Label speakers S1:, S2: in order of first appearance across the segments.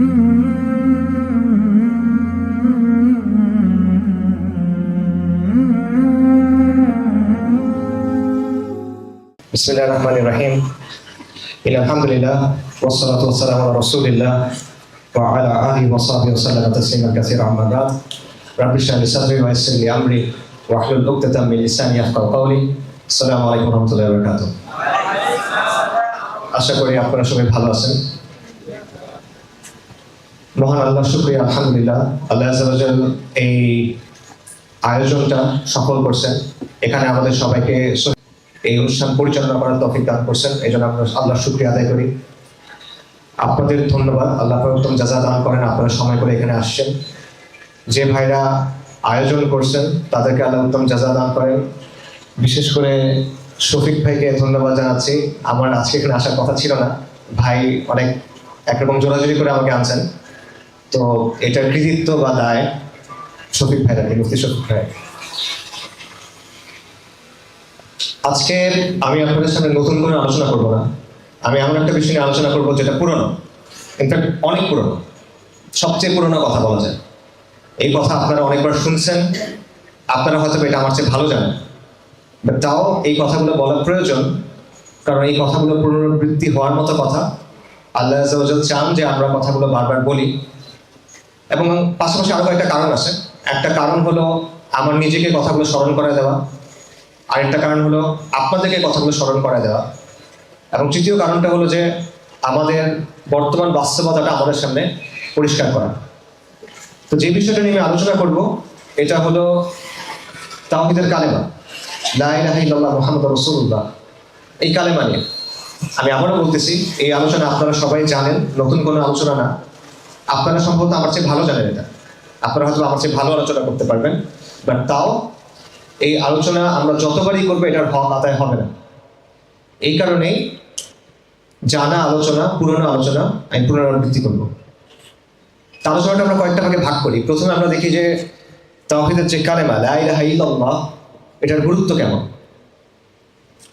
S1: Bismillahirrahmanirrahim. Alhamdulillah wassalatu wassalamu ala rasulillah wa ala alihi wa sahbihi wa sallam tasliman katsiran amma ba'd. Rabbi shrah li sadri wa yassir li amri wahlul 'uqdatam min lisani yafqahu qawli. Assalamu alaykum wa rahmatullahi wa barakatuh. আশা করি আপনারা সবাই ভালো আছেন। মহান আল্লাহ শুকরিয়া, আলহামদুলিল্লাহ, আল্লাহ আযজা ওয়া জাল এই আয়োজনটা সফল করছেন। এখানে আমাদের সবাইকে এই অনুষ্ঠান পরিচালনা করার তৌফিক দান করছেন, এই জন্য আমরা আল্লাহর শুকরিয়া আদায় করি। আপনাদের ধন্যবাদ, আল্লাহ উত্তম জাযা দান করেন, আপনারা সময় করে এখানে আসছেন। যে ভাইরা আয়োজন করছেন তাদেরকে আল্লাহ উত্তম জাযা দান করেন। বিশেষ করে শফিক ভাইকে ধন্যবাদ জানাচ্ছি। আমার আজকে এখানে আসার কথা ছিল না, ভাই অনেক একরকম জোরাজুরি করে আমাকে আনছেন, তো এটার কৃতিত্ব বা দায় শফিক ভাই রাখি, মুফতি শফিক ভাই। আজকে আমি আপনাদের সামনে নতুন করে আলোচনা করবো না, আমি এমন একটা বিষয় নিয়ে আলোচনা করবো যেটা পুরনো, ইনফ্যাক্ট অনেক পুরনো, সবচেয়ে পুরনো কথা বলা যায়। এই কথা আপনারা অনেকবার শুনছেন, আপনারা হয়তো এটা আমার চেয়ে ভালো জানেন, বাট তাও এই কথাগুলো বলা প্রয়োজন, কারণ এই কথাগুলো পুনরাবৃত্তি হওয়ার মতো কথা। আল্লাহ আযজা ওয়া জাল চান যে আমরা কথাগুলো বারবার বলি, এবং পাশাপাশি আরো একটা কারণ আছে। একটা কারণ হলো আমার নিজেকে কথাগুলো স্মরণ করে দেওয়া, আরেকটা কারণ হলো আপনাদেরকে কথাগুলো স্মরণ করে দেওয়া, এবং তৃতীয় কারণটা হলো যে আমাদের বর্তমান বাস্তবতাটা আমাদের সামনে পরিষ্কার করা। তো যে বিষয়টা নিয়ে আমি আলোচনা করব এটা হলো তাওহীদের কালেমা, লা ইলাহা ইল্লাল্লাহ মুহাম্মাদুর রাসূলুল্লাহ। এই কালেমা নিয়ে আমি আবারও বলতেছি, এই আলোচনা আপনারা সবাই জানেন, নতুন কোনো আলোচনা না। আপনারা সম্ভবত আমার চেয়ে ভালো জানেন এটা, আপনারা হয়তো আমার চেয়ে ভালো আলোচনা করতে পারবেন, বাট তাও এই আলোচনা আমরা যতবারই করবো এটার হক আদায় হবে না। এই কারণেই জানা আলোচনা, পুরনো আলোচনা আমি পুনরাবৃত্তি করবো। আলোচনাটা আমরা কয়েকটা ভাগে ভাগ করি। প্রথমে আমরা দেখি যে তাওহীদের যে কালেমা লা ইলাহা ইল্লাল্লাহ, এটার গুরুত্ব কেমন।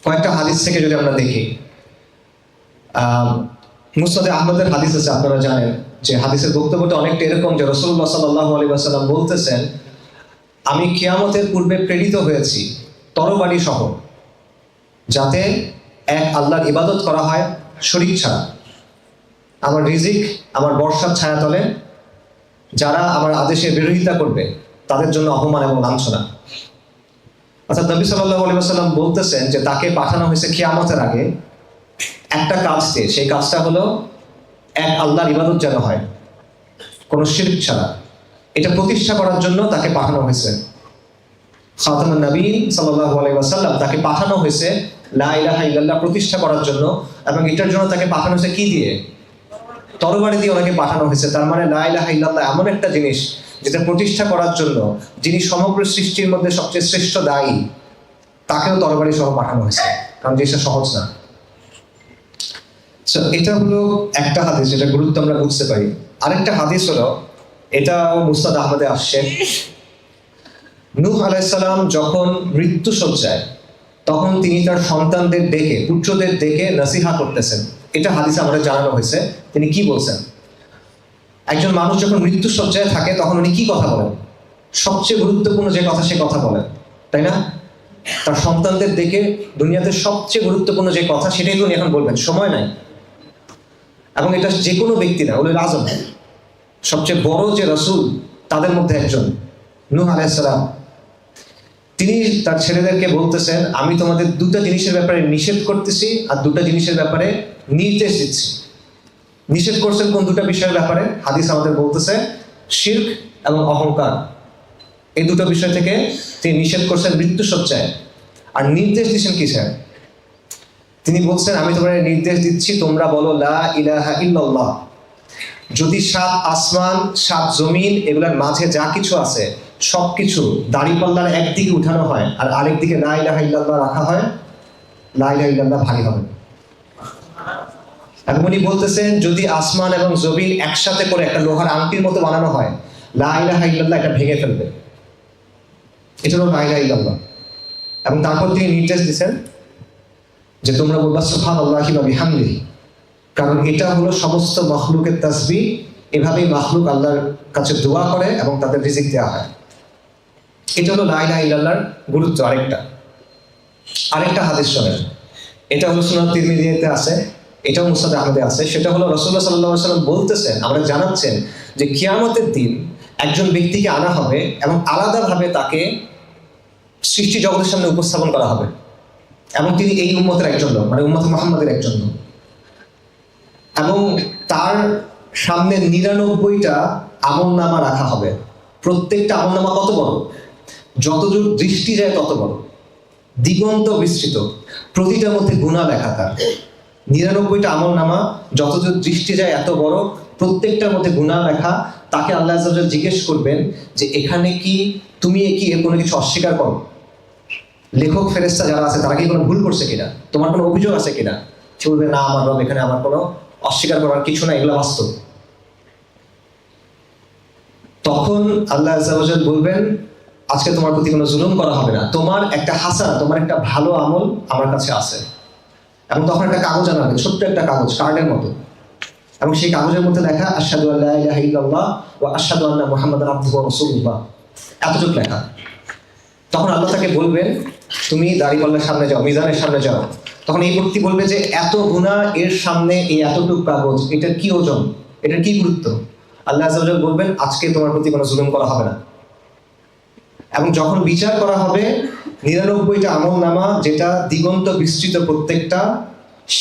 S1: কয়েকটা হাদিস থেকে যদি আমরা দেখি, মুসনাদে আহমদের হাদিস আছে, আপনারা জানেন যে হাদিসের বক্তব্যটা অনেকটা এরকম যে রাসূলুল্লাহ সাল্লাল্লাহু আলাইহি ওয়াসাল্লাম বলতেছেন, আমি কিয়ামতের পূর্বে প্রেরিত হয়েছি তরবারি সহ, যাতে এক আল্লাহর ইবাদত করা হয় শরীক ছাড়া। আমার রিজিক আমার বর্ষার ছায়াতলে, যারা আমার আদেশের বিরোধিতা করবে তাদের জন্য অপমান এবং লাঞ্ছনা। অর্থাৎ নবী সাল্লাল্লাহু আলাইহি ওয়াসাল্লাম বলতেছেন যে তাকে পাঠানো হয়েছে কিয়ামতের আগে একটা কাজ দিয়ে, সেই কাজটা হলো এক আল্লাহর ইবাদত যেন হয় কোনো শিরক ছাড়া, এটা প্রতিষ্ঠা করার জন্য তাকে পাঠানো হয়েছে। খাতামুন নবীয়্যিন সাল্লাল্লাহু আলাইহি ওয়াসাল্লাম তাকে পাঠানো হয়েছে লা ইলাহা ইল্লাল্লাহ প্রতিষ্ঠা করার জন্য, এবং এটার জন্য তাকে পাঠানো হয়েছে কি দিয়ে? তরবারি দিয়ে ওনাকে পাঠানো হয়েছে। তার মানে লা ইলাহা ইল্লাল্লাহ এমন একটা জিনিস যেটা প্রতিষ্ঠা করার জন্য যিনি সমগ্র সৃষ্টির মধ্যে সবচেয়ে শ্রেষ্ঠ দায়ী, তাকেও তরবারি সহ পাঠানো হয়েছে, কারণ জিনিসটা সহজ না। এটা হলো একটা হাদিস, যেটা গুরুত্ব আমরা বুঝতে পারি। আরেকটা হাদিস হলো, এটাও মুসনাদ আহমদে আসছে, নূহ আলাইহিস সালাম যখন মৃত্যু শয্যায়, তখন তিনি তার সন্তানদের ডেকে, পুত্রদের ডেকে নসিহা করতেছেন। এটা হাদিসে আমাদের জানানো হয়েছে। তিনি কি বলছেন? একজন মানুষ যখন মৃত্যু শয্যায় থাকে তখন উনি কি কথা বলেন? সবচেয়ে গুরুত্বপূর্ণ যে কথা, সে কথা বলেন, তাই না? তার সন্তানদের ডেকে দুনিয়াতে সবচেয়ে গুরুত্বপূর্ণ যে কথা, সেটাই তো উনি এখন বলবেন, সময় নাই। এবং এটা যে কোনো ব্যক্তি না, উলুল আযম, সবচেয়ে বড় যে রাসূল তাদের মধ্যে একজন নূহ আলাইহিস সালাম। তিনি তার ছেলেদেরকে বলতেছেন, আমি তোমাদের দুটো জিনিসের ব্যাপারে নিষেধ করতেছি আর দুটো জিনিসের ব্যাপারে নির্দেশ দিচ্ছি। নিষেধ করছেন কোন দুটো বিষয়ের ব্যাপারে? হাদিস আমাদের বলতেছে শিরক এবং অহংকার, এই দুটো বিষয় থেকে তিনি নিষেধ করছেন মৃত্যুশয্যায়। আর নির্দেশ দিচ্ছেন কিসের? তিনি বলছেন, আমি তোমাদের নির্দেশ দিচ্ছি, তোমরা বলো লা ইলাহা ইল্লাল্লাহ। যদি 7 আসমান 7 জমিন এগুলোর মাঝে যা কিছু আছে সবকিছু দাড়িপাল্লার একদিকে উঠানো হয় আর আরেক দিকে লা ইলাহা ইল্লাল্লাহ রাখা হয়, লা ইলাহা ইল্লাল্লাহ ভারী হবে। এবং উনি বলতেছেন, যদি আসমান এবং জমিন একসাথে করে একটা লোহার আংটির মতো বানানো হয়, লা ইলাহা ইল্লাল্লাহ এটা ভেঙে ফেলবে। এটা হলো লা ইলাহা ইল্লাল্লাহ। এবং তারপর তিনি নির্দেশ দিচ্ছেন যে তোমরা বলবা সুবহানাল্লাহি ওয়া বিহামদিহি, কারণ এটা হলো সমস্ত মাখলুকের তাসবিহ এভাবেই মাখলুক আল্লাহর কাছে দোয়া করে এবং তাদের রিজিক দেওয়া হয়। এটা হলো লা ইলাহা ইল্লাল্লাহর গুরুত্ব। আরেকটা হাদিস শোনেন, এটা হলো সুনান তিরমিজিতে আছে, এটাও মুসনাদ আহমদে আছে। সেটা হলো রাসূলুল্লাহ সাল্লাল্লাহু আলাইহি ওয়াসাল্লাম বলতেছেন, আমরা জানাচ্ছেন যে কিয়ামতের দিন একজন ব্যক্তিকে আনা হবে এবং আলাদাভাবে তাকে সৃষ্টি জগতের সামনে উপস্থাপন করা হবে, এবং তিনি এই উম্মতের একজন লোক, মানে উম্মত মুহাম্মাদের একজন লোক, এবং তার সামনে 99টা আমলনামা রাখা হবে। প্রত্যেকটা আমলনামা কত বড়, যতদূর দৃষ্টি যায় তত বড়, দিগন্ত বিস্তৃত, প্রতিটার মধ্যে গুনাহ লেখা। তার 99টা আমলনামা যতদূর দৃষ্টি যায় এত বড়, প্রত্যেকটার মধ্যে গুনাহ লেখা। তাকে আল্লাহ আযজা ওয়া জাল্লা জিজ্ঞেস করবেন যে এখানে কি তুমি কি এর কোনো কিছু অস্বীকার করো? লেখক ফেরেশতা যারা আছে তারা কি কোনো ভুল করছে কিনা, তোমার কোনো অভিযোগ আছে কিনা? সে বলবে, না আমার রব, এখানে আমার কোনো অস্বীকার করার কিছু না, এগুলো বাস্তব। তখন আল্লাহ আযজা ওয়া জাল্লা বলবেন, আজকে তোমার প্রতি কোনো জুলুম করা হবে না, তোমার একটা হাসান, তোমার একটা ভালো আমল আমার কাছে আছে। এবং তখন একটা কাগজ আনা হবে, ছোট্ট একটা কাগজ, কার্ডের মতো, এবং সেই কাগজের মধ্যে লেখা আশহাদু আল্লা ইলাহা ইল্লাল্লাহ ওয়া আশহাদু আন্না মুহাম্মাদান আবদুহু ওয়া রাসূলুহু, এতটুকু লেখা। তখন আল্লাহ তাকে বলবেন, তুমি দাঁড়িপাল্লার সামনে যাও, মিজানের সামনে যাও। তখন এই ব্যক্তি বলবে যে এত গুনাহ এর সামনে এই এতটুকু কাগজ, এটার কি ওজন, এটার কি গুরুত্ব? আল্লাহ আযজা ওয়া জাল্লা বলবেন, আজকে তোমার প্রতি কোনো জুলুম করা হবে না। এবং যখন বিচার করা হবে 99টা আমলনামা, যেটা দিগন্ত বিস্তৃত প্রত্যেকটা,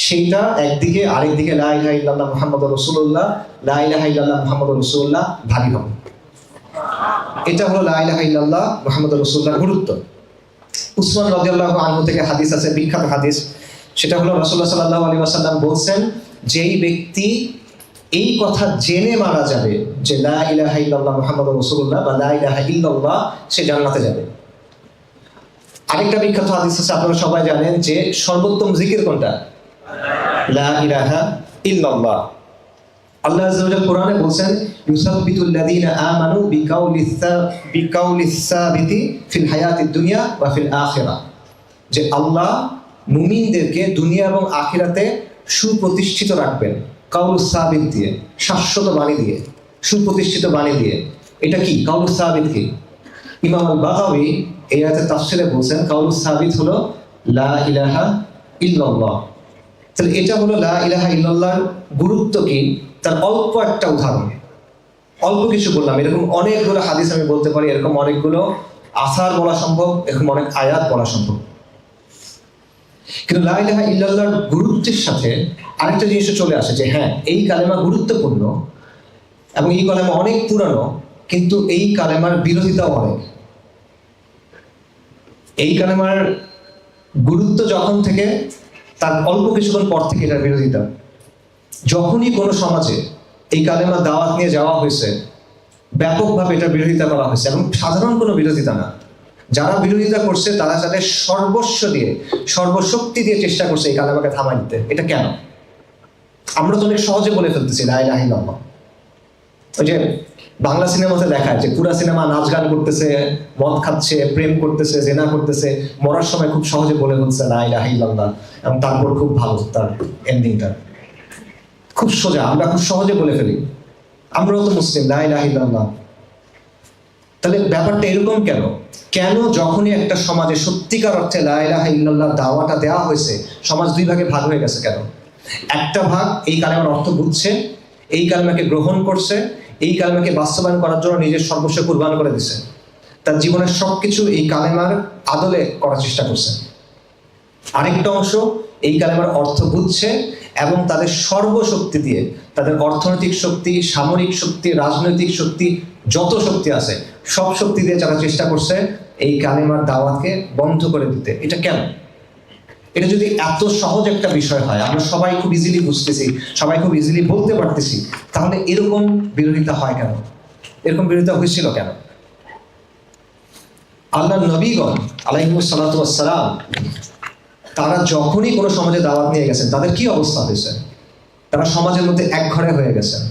S1: সেইটা একদিকে, আরেকদিকে লা ইলাহা ইল্লাল্লাহ মুহাম্মাদুর রাসূলুল্লাহ, লা ইলাহা ইল্লাল্লাহ মুহাম্মাদুর রাসূলুল্লাহ ভারী হবে। এটা হলো লা ইলাহা ইল্লাল্লাহ মুহাম্মাদুর রাসূলুল্লাহর গুরুত্ব। উসমান রাদিয়াল্লাহু আনহু থেকে হাদিস আছে, বিখ্যাত হাদিস। সেটা হলো রাসূলুল্লাহ সাল্লাল্লাহু আলাইহি ওয়াসাল্লাম বলছেন, যেই ব্যক্তি এই কথা জেনে মারা যাবে যে লা ইলাহা ইল্লাল্লাহ মুহাম্মাদুর রাসূলুল্লাহ বা লা ইলাহা ইল্লাল্লাহ, সে জান্নাতে যাবে। আরেকটা বিখ্যাত হাদিস আছে, আপনারা সবাই জানেন যে সর্বোত্তম জিকির কোনটা? লা ইলাহা ইল্লাল্লাহ। আল্লাহ আযজা ওয়া জাল্লা কোরআনে বলছেন, ইউসাব্বিতুল লাযীনা আমানু বিকাউলিস সাবিতি ফিল হায়াতিদ দুনিয়া ওয়া ফিল আখিরাহ, যে আল্লাহ মুমিনদেরকে দুনিয়া এবং আখিরাতে সুপ্রতিষ্ঠিত রাখবেন, কাউলুস সাবিত দিয়ে, শাশ্বত বাণী দিয়ে, সুপ্রতিষ্ঠিত বাণী দিয়ে। এটা কি কাউলুস সাবিত? কি? ইমাম আল বাগাবী এই আয়াতের তাফসীরে বলছেন, কাউলুস সাবিত হলো লা ইলাহা ইল্লাল্লাহ। তাহলে এটা হলো লা ইলাহা ইল্লাল্লাহর গুরুত্ব কি, তার অল্প একটা উদাহরণ, অল্প কিছু বললাম। এরকম অনেকগুলো হাদিস আমি বলতে পারি, এরকম অনেকগুলো আসার বলা সম্ভব, এরকম অনেক আয়াত বলা সম্ভব। কিন্তু লা ইলাহা ইল্লাল্লাহর গুরুত্বের সাথে আরেকটা জিনিস চলে আসে যে হ্যাঁ, এই কালেমা গুরুত্বপূর্ণ এবং এই কালেমা অনেক পুরানো, কিন্তু এই কালেমার বিরোধিতাও অনেক। এই কালেমার গুরুত্ব যখন থেকে, তার অল্প কিছুক্ষণ পর থেকে এটার বিরোধিতা। যখনই কোনো সমাজে এই কালেমা দাওয়াত নিয়ে যাওয়া হয়েছে, ব্যাপকভাবে এটার বিরোধিতা করা হয়েছে, এবং সাধারণ কোনো বিরোধিতা না। যারা বিরোধিতা করছে তারা তাদের সর্বস্ব দিয়ে, সর্বশক্তি দিয়ে চেষ্টা করছে এই কালেমাকে থামাই দিতে। এটা কেন? আমরা তো অনেক সহজে বলে ফেলতেছি লা ইলাহা ইল্লাল্লাহ। ওই যে বাংলা সিনেমাতে দেখায় যে পুরা সিনেমা নাচ গান করতেছে, মদ খাচ্ছে, প্রেম করতেছে, জেনা করতেছে, মরার সময় খুব সহজে বলে ফেলছে লা ইলাহা ইল্লাল্লাহ, এবং তারপর খুব ভালো তার এন্ডিংটা, খুব সোজা, আমরা খুব সহজে বলে ফেলি। আমরাও তো মুসলিম, লা ইলাহা ইল্লাল্লাহ। তাহলে ব্যাপারটা এরকম কেন? কেন যখনই একটা সমাজে সত্যিকার অর্থে লা ইলাহা ইল্লাল্লাহ দাওয়াটা দেওয়া হয়েছে, সমাজ দুই ভাগে ভাগ হয়ে গেছে কেন? একটা ভাগ এই কালেমার অর্থ বুঝছে, এই কালেমাকে গ্রহণ করছে, এই কালেমাকে বাস্তবায়ন করার জন্য নিজের সর্বস্ব কুরবান করে দিছে, তার জীবনের সবকিছু এই কালেমার আদলে করার চেষ্টা করছে। আরেকটা অংশ এই কালেমার অর্থ বুঝছে এবং তাদের সর্বশক্তি দিয়ে, তাদের অর্থনৈতিক শক্তি, সামরিক শক্তি, রাজনৈতিক শক্তি, যত শক্তি আছে সব শক্তি দিয়ে যারা চেষ্টা করছে এই কালেমার দাওয়াতকে বন্ধ করে দিতে। এটা কেন? এটা যদি এত সহজ একটা বিষয় হয়, আমরা সবাই খুব ইজিলি বুঝতেছি, সবাই খুব ইজিলি বলতে পারতেছি, তাহলে এরকম বিরোধিতা হয় কেন? এরকম বিরোধিতা হয়েছিল কেন? আল্লাহর নবীগণ আলাইহিস সালাতু ওয়াস সালাম, তারা যখনই কোনো সমাজে দাওয়াত নিয়ে গেছেন, তাদের কি অবস্থা হয়েছে? তারা সমাজের মধ্যে একঘরে হয়ে গেছেন,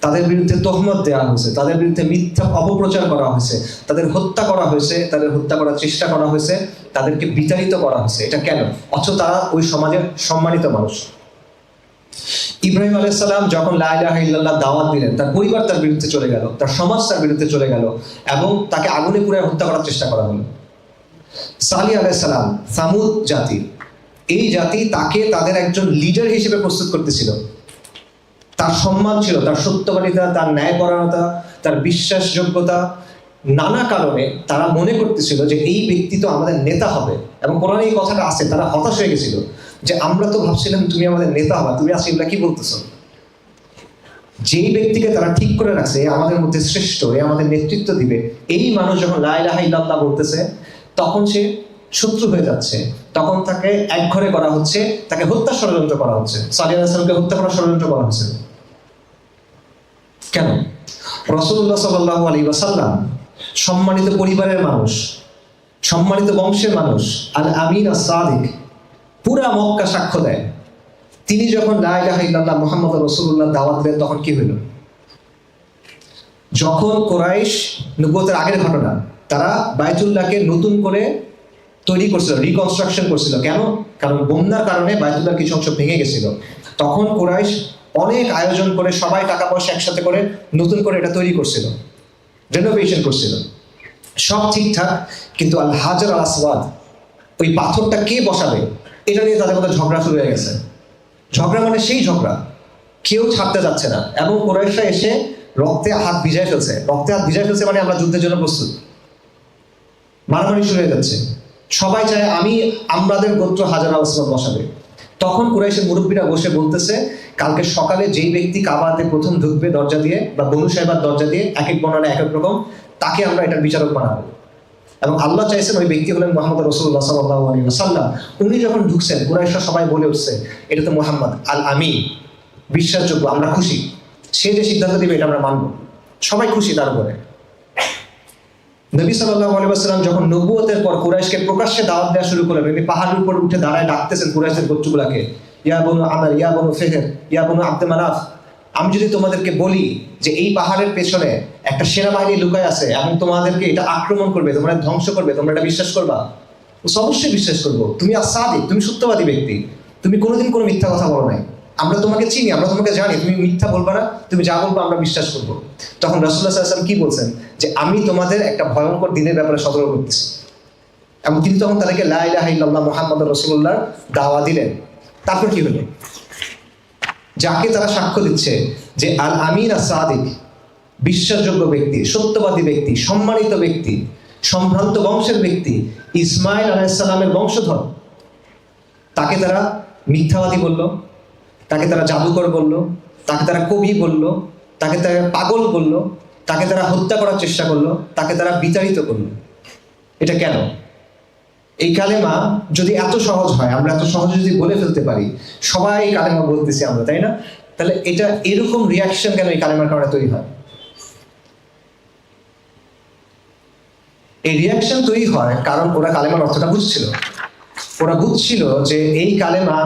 S1: তাদের বিরুদ্ধে তহমত দেওয়া হয়েছে, তাদের বিরুদ্ধে মিথ্যা অপপ্রচার করা হয়েছে, তাদের হত্যা করা হয়েছে, তাদের হত্যা করার চেষ্টা করা হয়েছে, তাদেরকে বিতাড়িত করা হয়েছে। এটা কেন? অথচ তারা ওই সমাজের সম্মানিত মানুষ। ইব্রাহিম আলাইহিস সালাম যখন লা ইলাহা ইল্লাল্লাহ দাওয়াত দিলেন, তার পরিবার তার বিরুদ্ধে চলে গেল, তার সমাজ তার বিরুদ্ধে চলে গেল এবং তাকে আগুনে পুড়ে হত্যা করার চেষ্টা করা হলো। সালিহ আলাইহিস সালাম, সামুদ জাতি, এই জাতি তাকে তাদের একজন লিডার হিসেবে প্রস্তুত করতেছিল। তার সম্মান ছিল, তার সত্যবাদিতা, তার ন্যায়পরায়ণতা, তার বিশ্বাসযোগ্যতা, নানা কারণে তারা মনে করতেছিল যে এই ব্যক্তি তো আমাদের নেতা হবে। এবং কোরআনে এই কথাটা আছে, তারা হতাশ হয়ে গেছিল যে আমরা তো ভাবছিলাম তুমি আমাদের নেতা হবা, তুমি আজকে এগুলা কি বলতেছো। যেই ব্যক্তিকে তারা ঠিক করে রাখছে এ আমাদের মধ্যে শ্রেষ্ঠ, এ আমাদের নেতৃত্ব দিবে, এই মানুষ যখন লা ইলাহা ইল্লাল্লাহ বলতেছে তখন সে শত্রু হয়ে যাচ্ছে, তখন তাকে একঘরে করা হচ্ছে, তাকে হত্যা ষড়যন্ত্র করা হচ্ছে। সালিহ আলাইহিস সালামকে হত্যা করার ষড়যন্ত্র করা হচ্ছে। কেন? রাসূলুল্লাহ সাল্লাল্লাহু আলাইহি ওয়াসাল্লাম সম্মানিত পরিবারের মানুষ, সম্মানিত বংশের মানুষ, আল আমিন আস-সাদিক, পুরা মক্কা সাক্ষ্য দেয়। তিনি যখন লা ইলাহা ইল্লাল্লাহ মুহাম্মদুর রাসূলুল্লাহ দাওয়াত দেন তখন কি হইল? যখন কুরাইশ, নবুয়তের আগের ঘটনা, তারা বাইতুল্লাহকে নতুন করে তৈরি করছিল, রিকনস্ট্রাকশন করছিল। কেন? কারণ বন্যার কারণে বাইতুল্লাহ কিছু অংশ ভেঙে গেছিল। তখন কুরাইশ অনেক আয়োজন করে সবাই টাকা পয়সা একসাথে করে নতুন করে এটা তৈরি করছিল, রেনোভেশন করছিল। সব ঠিকঠাক, কিন্তু আল হাজার আল আসওয়াদ, ওই পাথরটা কে বসাবে এটা নিয়ে তাদের মধ্যে ঝগড়া শুরু হয়ে গেছে। ঝগড়া মানে সেই ঝগড়া, কেউ ছাড়তে যাচ্ছে না। এবং কুরাইশরা এসে রক্তে হাত ভিজায় ফেলছে। রক্তে হাত ভিজায় ফেলছে মানে আমরা যুদ্ধের জন্য প্রস্তুত। মারামারি শুরু হয়ে যাচ্ছে। সবাই চায় আমাদের গোত্র হাজার আল আসওয়াদ বসাবে। তখন কুরাইশের মুরব্বীরা বসে বলতেছে, কালকে সকালে যেই ব্যক্তি কাবাতে প্রথম ঢুকবে দরজা দিয়ে বা বনু সাইবার দরজা দিয়ে, এক এক বর্ণনা এক এক রকম, তাকে আমরা এটার বিচারক বানাবো। এবং আল্লাহ চাইছেন ওই ব্যক্তি হলেন মুহাম্মদ রাসূলুল্লাহ সাল্লাল্লাহু আলাইহি ওয়াসাল্লাম। উনি যখন ঢুকছেন কুরাইশরা সবাই বলে উঠছে, এটা তো মুহাম্মদ আল আমিন, বিশ্বাসযোগ্য, আমরা খুশি, সে যে সিদ্ধান্ত দিবে এটা আমরা মানব। সবাই খুশি তার উপরে। নবী সাল্লাল্লাহু আলাইহি ওয়াসাল্লাম যখন নবুয়তের পর কুরাইশকে প্রকাশ্যে দাওয়াত দেওয়া শুরু করলেন, তিনি পাহাড়ের উপর উঠে দাঁড়ায় ডাকতেছেন কুরাইশের গোত্রগুলোকে, ইয়া বনু আমর, ইয়া বনু ফিহর, ইয়া বনু আব্দ মানাফ, আমি যদি তোমাদেরকে বলি যে এই পাহাড়ের পেছনে একটা সেনাবাহিনী লুকায় আছে এবং তোমাদেরকে এটা আক্রমণ করবে, তোমরা ধ্বংস করবে, তোমরা এটা বিশ্বাস করবা? অবশ্যই বিশ্বাস করবো। তুমি আস-সাদিক, তুমি সত্যবাদী ব্যক্তি, তুমি কোনোদিন কোনো মিথ্যা কথা বলো নাই, আমরা তোমাকে চিনি, আমরা তোমাকে জানি, তুমি মিথ্যা বলবা না, তুমি যা বলবো আমরা বিশ্বাস করবো। তখন রাসূলুল্লাহ সাল্লাল্লাহু আলাইহি ওয়াসাল্লাম কি বলছেন? যে আমি তোমাদের একটা ভয়ঙ্কর দিনের ব্যাপারে সতর্ক করতেছি। এবং তিনি তখন তাদেরকে লা ইলাহা ইল্লাল্লাহ মুহাম্মাদুর রাসূলুল্লাহ দাওয়া দিলেন। তারপর কি হলো? যাকে তারা সাক্ষ্য দিচ্ছে যে আল আমিন আস-সাদিক, বিশ্বাসযোগ্য ব্যক্তি, সত্যবাদী ব্যক্তি, সম্মানিত ব্যক্তি, সম্ভ্রান্ত বংশের ব্যক্তি, ইসমাইল আলাইহিস সালামের বংশধর, তাকে তারা মিথ্যাবাদী বলল, তাকে তারা জাদুকর বলল, তাকে তারা কবি বলল, তাকে তারা পাগল বলল, তাকে তারা হত্যা করার চেষ্টা করলো, তাকে তারা বিতাড়িত করলো। এটা কেন? এই কালেমা যদি এত সহজ হয়, আমরা এত সহজে যদি বলে ফেলতে পারি, সবাই এই কালেমা বলতেছি আমরা, তাই না? তাহলে এটা এরকম রিয়াকশন কেন এই কালেমার কারণে তৈরি হয়? এই রিয়াকশন তৈরি হয় কারণ ওরা কালেমার অর্থটা বুঝছিল। ওরা বুঝছিল যে এই কালেমা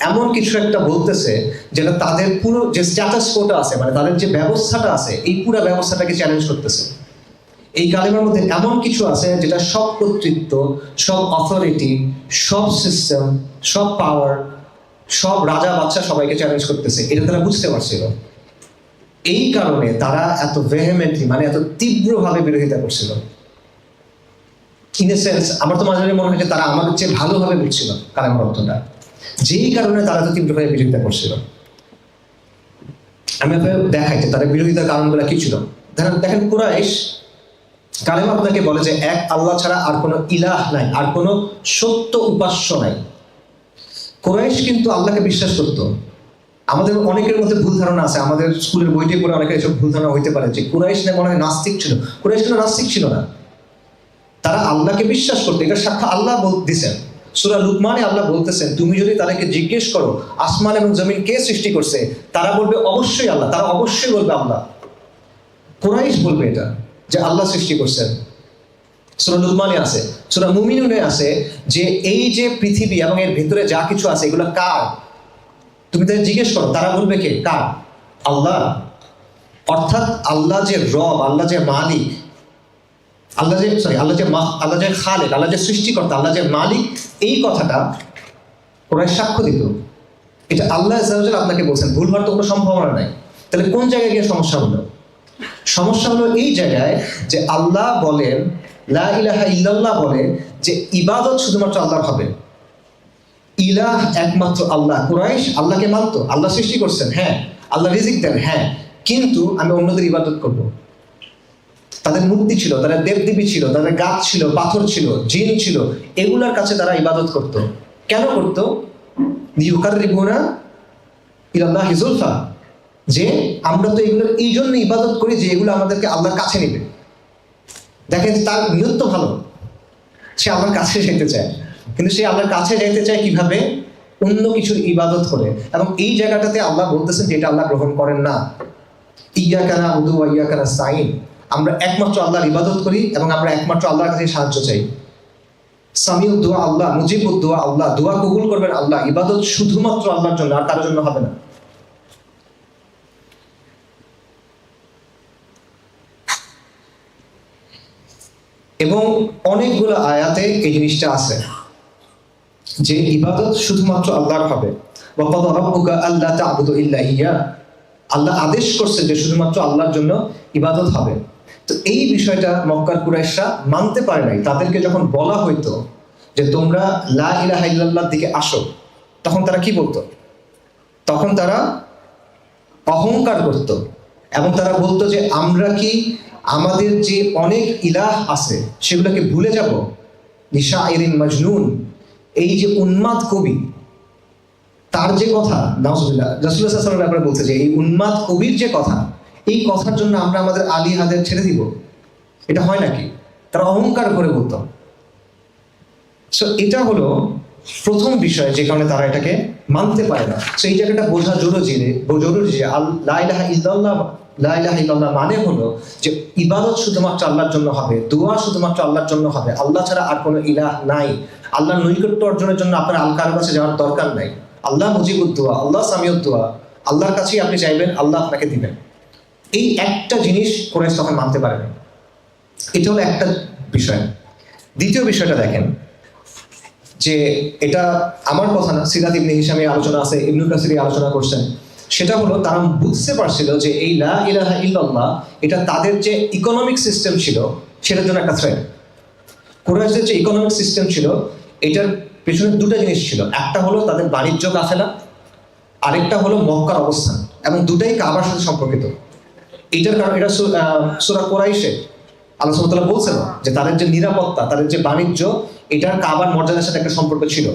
S1: এমন কিছু একটা বলতেছে যেটা তাদের পুরো যে স্ট্যাটাস কোটা আছে, মানে তাদের যে ব্যবস্থাটা আছে, এই পুরো ব্যবস্থাটাকে চ্যালেঞ্জ করতেছে। এই কালেমার মধ্যে এমন কিছু আছে যেটা সব কর্তৃত্ব, সব অথরিটি, সব সিস্টেম, সব পাওয়ার, সব রাজা বাচ্চা সবাইকে চ্যালেঞ্জ করতেছে। এটা তারা বুঝতে পারছিল। এই কারণে তারা এত ভেহেমেন্টলি, মানে এত তীব্রভাবে বিরোধিতা করছিল। ইন এ সেন্স আমার তো মাঝে মাঝে মনে হয় যে তারা আমাদের চেয়ে ভালোভাবে বুঝছিল কালেমার অর্থটা, যেই কারণে তারা তো তীব্রভাবে বিরোধিতা করছিল। আমি আপনাকে দেখাই যে তাদের বিরোধিতার কারণগুলো কি ছিল। দেখেন কুরাইশ কালেমা আপনাকে বলে যে এক আল্লাহ ছাড়া আর কোনো ইলাহ নাই, আর কোনো সত্য উপাস্য নাই। কুরাইশ কিন্তু আল্লাহকে বিশ্বাস করতো। আমাদের অনেকের মধ্যে ভুল ধারণা আছে, আমাদের স্কুলের বইটি পড়ে অনেকের এসব ভুল ধারণা হইতে পারে যে কুরাইশ না মনে হয় নাস্তিক ছিল। কুরাইশ কিন্তু নাস্তিক ছিল না, তারা আল্লাহকে বিশ্বাস করতো। এটা সাক্ষ্য আল্লাহ দিচ্ছেন। সূরা লুকমানে আল্লাহ বলতেছেন, তুমি যদি তাদেরকে জিজ্ঞেস করো আসমান এবং জমিন কে সৃষ্টি করছে, তারা বলবে অবশ্যই আল্লাহ, তারা অবশ্যই বলবে আল্লাহ। কুরাইশ বলবে এটা যে আল্লাহ সৃষ্টি করছেন। সূরা লুকমানে আছে, সূরা মুমিনুনে আছে যে এই যে পৃথিবী এবং এর ভেতরে যা কিছু আছে এগুলো কার? তুমি তাদের জিজ্ঞেস করো, তারা বলবে কে? কার? আল্লাহ। অর্থাৎ আল্লাহ যে রব, আল্লাহ যে মালিক, আল্লাহ যে খালেক, আল্লাহ যে সৃষ্টিকর্তা, আল্লাহ যে মালিক, এই কথাটা ওরা সাক্ষ্য দিত। এটা আল্লাহ আযজা ওয়া জাল্লা আপনাকে বলছেন, ভুল হওয়ার তো কোনো সম্ভাবনা নাই। তাহলে কোন জায়গায় গিয়ে সমস্যা হলো? সমস্যা হলো এই জায়গায় যে আল্লাহ বলেন, লা ইলাহা ইল্লাল্লাহ বলে যে ইবাদত শুধুমাত্র আল্লাহর হবে, ইলাহ একমাত্র আল্লাহ। কুরাইশ আল্লাহকে মানত, আল্লাহ সৃষ্টি করছেন, হ্যাঁ, আল্লাহ রিজিক দেন, হ্যাঁ, কিন্তু আমি অন্যদের ইবাদত করব। তাদের মূর্তি ছিল, তাদের দেবদেবী ছিল, তাদের গাছ ছিল, পাথর ছিল, জিন ছিল, এগুলার কাছে তারা ইবাদত করত। কেন করত? লিইউকাররিবুনা ইলাল্লাহি যুলফা, যে আমরা তো এগুলোর এই জন্য ইবাদত করি যে এগুলো আমাদেরকে আল্লাহর কাছে নেবে। দেখেন তার নিয়ত তো ভালো, সে আল্লাহর কাছে যেতে চায়, কিন্তু সে আল্লাহর কাছে যেতে চায় কিভাবে? অন্য কিছুর ইবাদত করে। এবং এই জায়গাটাতে আল্লাহ বলতেছেন যে এটা আল্লাহ গ্রহণ করেন না। ইয়াকা না'বুদু ওয়া ইয়াকা নাস্তাঈন, আমরা একমাত্র আল্লাহর ইবাদত করি এবং আমরা একমাত্র আল্লাহর কাছে সাহায্য চাই। সামিউদ দুআ আল্লাহ, মুজিবুদ দুআ আল্লাহ, দোয়া কবুল করবেন আল্লাহ। ইবাদত শুধুমাত্র আল্লাহর জন্য, আর কারোর জন্য হবে না। এবং অনেকগুলো আয়াতে এই জিনিসটা আছে যে ইবাদত শুধুমাত্র আল্লাহর হবে। ওয়া ক্বাদা রাব্বুকা আল্লা তা'বুদু ইল্লা ইয়্যা, আল্লাহ আদেশ করছে যে শুধুমাত্র আল্লাহর জন্য ইবাদত হবে। তো এই বিষয়টা মক্কার কুরাইশরা মানতে পারে নাই। তাদেরকে যখন বলা হইতো যে তোমরা লা ইলাহা ইল্লাল্লাহর দিকে আসো, তখন তারা কি বলতো? তখন তারা অহংকার করত এবং তারা বলতো যে আমরা কি আমাদের যে অনেক ইলাহ আছে সেগুলোকে ভুলে যাব? লিশাইরিন মাজনুন, এই যে উন্মাদ কবি, তার যে কথা, নাউজুবিল্লাহ, রাসূলুল্লাহ সাল্লাল্লাহু আলাইহি ওয়াসাল্লাম ব্যাপারে বলছে যে এই উন্মাদ কবির যে কথা, এই কথার জন্য আমরা আমাদের আলিহাদের ছেড়ে দিব? এটা হয় নাকি? তারা অহংকার করে বলতো। সো এটা হলো প্রথম বিষয় যে কারণে তারা এটাকে মানতে পারে না। সো এই জায়গাটা বোঝা জরুরি যে লা ইলাহা ইল্লাল্লাহ মানে হলো যে ইবাদত শুধুমাত্র আল্লাহর জন্য হবে, দোয়া শুধুমাত্র আল্লাহর জন্য হবে, আল্লাহ ছাড়া আর কোনো ইলাহ নাই। আল্লাহর নৈকট্য অর্জনের জন্য আপনার কারোর কাছে যাওয়ার দরকার নাই। আল্লাহ মুজিবুদ দুআ, আল্লাহ সামিউদ দুআ, আল্লাহর কাছেই আপনি চাইবেন, আল্লাহ আপনাকে দিবেন। এই একটা জিনিস কুরাইশ তখন মানতে পারে না। এটা হলো একটা বিষয়। দ্বিতীয় বিষয়টা দেখেন, যে এটা আমার কথা না, সিরাত ইবনে হিশামের আলোচনা আছে, ইবনে কাসির আলোচনা করছেন। সেটা হলো তারা বুঝতে পারছিল যে এই লা ইলাহা ইল্লাল্লাহ এটা তাদের যে ইকোনমিক সিস্টেম ছিল সেটার জন্য একটা থ্রেট। কুরাইশদের যে ইকোনমিক সিস্টেম ছিল এটার পেছনে দুটো জিনিস ছিল। একটা হলো তাদের বাণিজ্য কাফেলা, আরেকটা হলো মক্কার অবস্থান, এবং দুটাই কাবার সাথে সম্পর্কিত। এটার কারণ এটা সূরা কুরাইশে আল্লাহ সুবহানাহু ওয়া তাআলা বলছেন যে তাদের যে নিরাপত্তা, তাদের যে বাণিজ্য, এটার কাবার মর্যাদার সাথে একটা সম্পর্ক ছিল।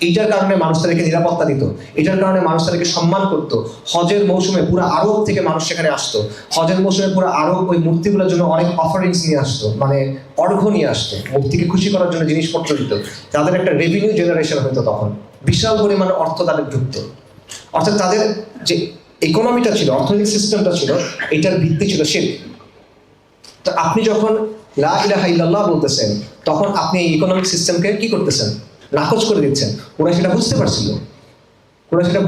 S1: এইটার কারণে মানুষ তাদেরকে নিরাপত্তা দিত, এটার কারণে মানুষ তাদেরকে সম্মান করত। হজের মৌসুমে পুরো আরব থেকে মানুষ সেখানে আসতো। হজের মৌসুমে পুরো আরব ওই মূর্তিগুলোর জন্য অনেক অফারিংস নিয়ে আসতো, মানে অর্ঘ্য নিয়ে আসতো, মূর্তিকে খুশি করার জন্য জিনিসপত্র দিত। তাদের একটা রেভিনিউ জেনারেশন হতো, তখন বিশাল পরিমাণে অর্থ তাদের ঢুকত। অর্থাৎ তাদের যে ইকোনমিটা ছিল, অর্থনৈতিক সিস্টেমটা ছিল, এটার ভিত্তি ছিল শিরক। তো আপনি যখন লা ইলাহা ইল্লাল্লাহ বলতেছেন, তখন আপনি এই ইকোনমিক সিস্টেমকে কি করতেছেন? নাকচ করে দিচ্ছেন। ওরা সেটা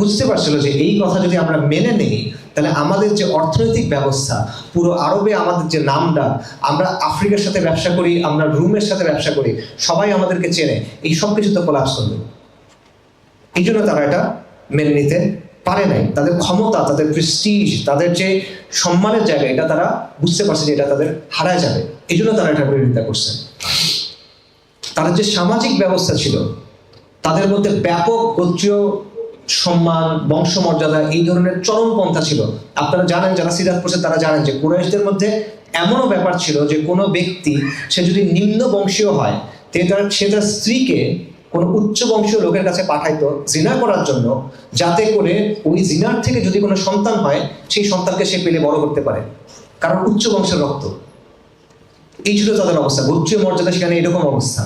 S1: বুঝতে পারছিল যে এই কথা যদি আমরা মেনে নেই, তাহলে আমাদের যে অর্থনৈতিক ব্যবস্থা, পুরো আরবে আমাদের যে নামটা, আমরা আফ্রিকার সাথে ব্যবসা করি, আমরা রুমের সাথে ব্যবসা করি, সবাই আমাদেরকে চেনে, এই সব কিছু তো কোলাপস করবে। এই জন্য তারা এটা মেনে নিতে পারে নাই। তাদের ক্ষমতা, তাদের প্রেস্টিজ, তাদের যে সম্মানের জায়গা, এটা তারা বুঝতে পারছে যে এটা তাদের হারায় যাবে। এই জন্য তারা এটা বিরোধিতা করছে। তাদের যে সামাজিক ব্যবস্থা ছিল, তাদের মধ্যে ব্যাপক গোত্রীয় সম্মান, বংশমর্যাদা, এই ধরনের চরমপন্থা ছিল। আপনারা জানেন, যারা সিরাত পড়ছে তারা জানেন যে কুরাইশদের মধ্যে এমনও ব্যাপার ছিল যে কোনো ব্যক্তি সে যদি নিম্ন বংশীয় হয়, সে তার স্ত্রীকে কোনো উচ্চ বংশীয় লোকের কাছে পাঠাইতো জিনা করার জন্য, যাতে করে ওই জিনার থেকে যদি কোনো সন্তান হয়, সেই সন্তানকে সে পেলে বড় করতে পারে, কারণ উচ্চ বংশের রক্ত। এই ছিল তাদের অবস্থা, গোত্রীয় মর্যাদা সেখানে এরকম অবস্থা।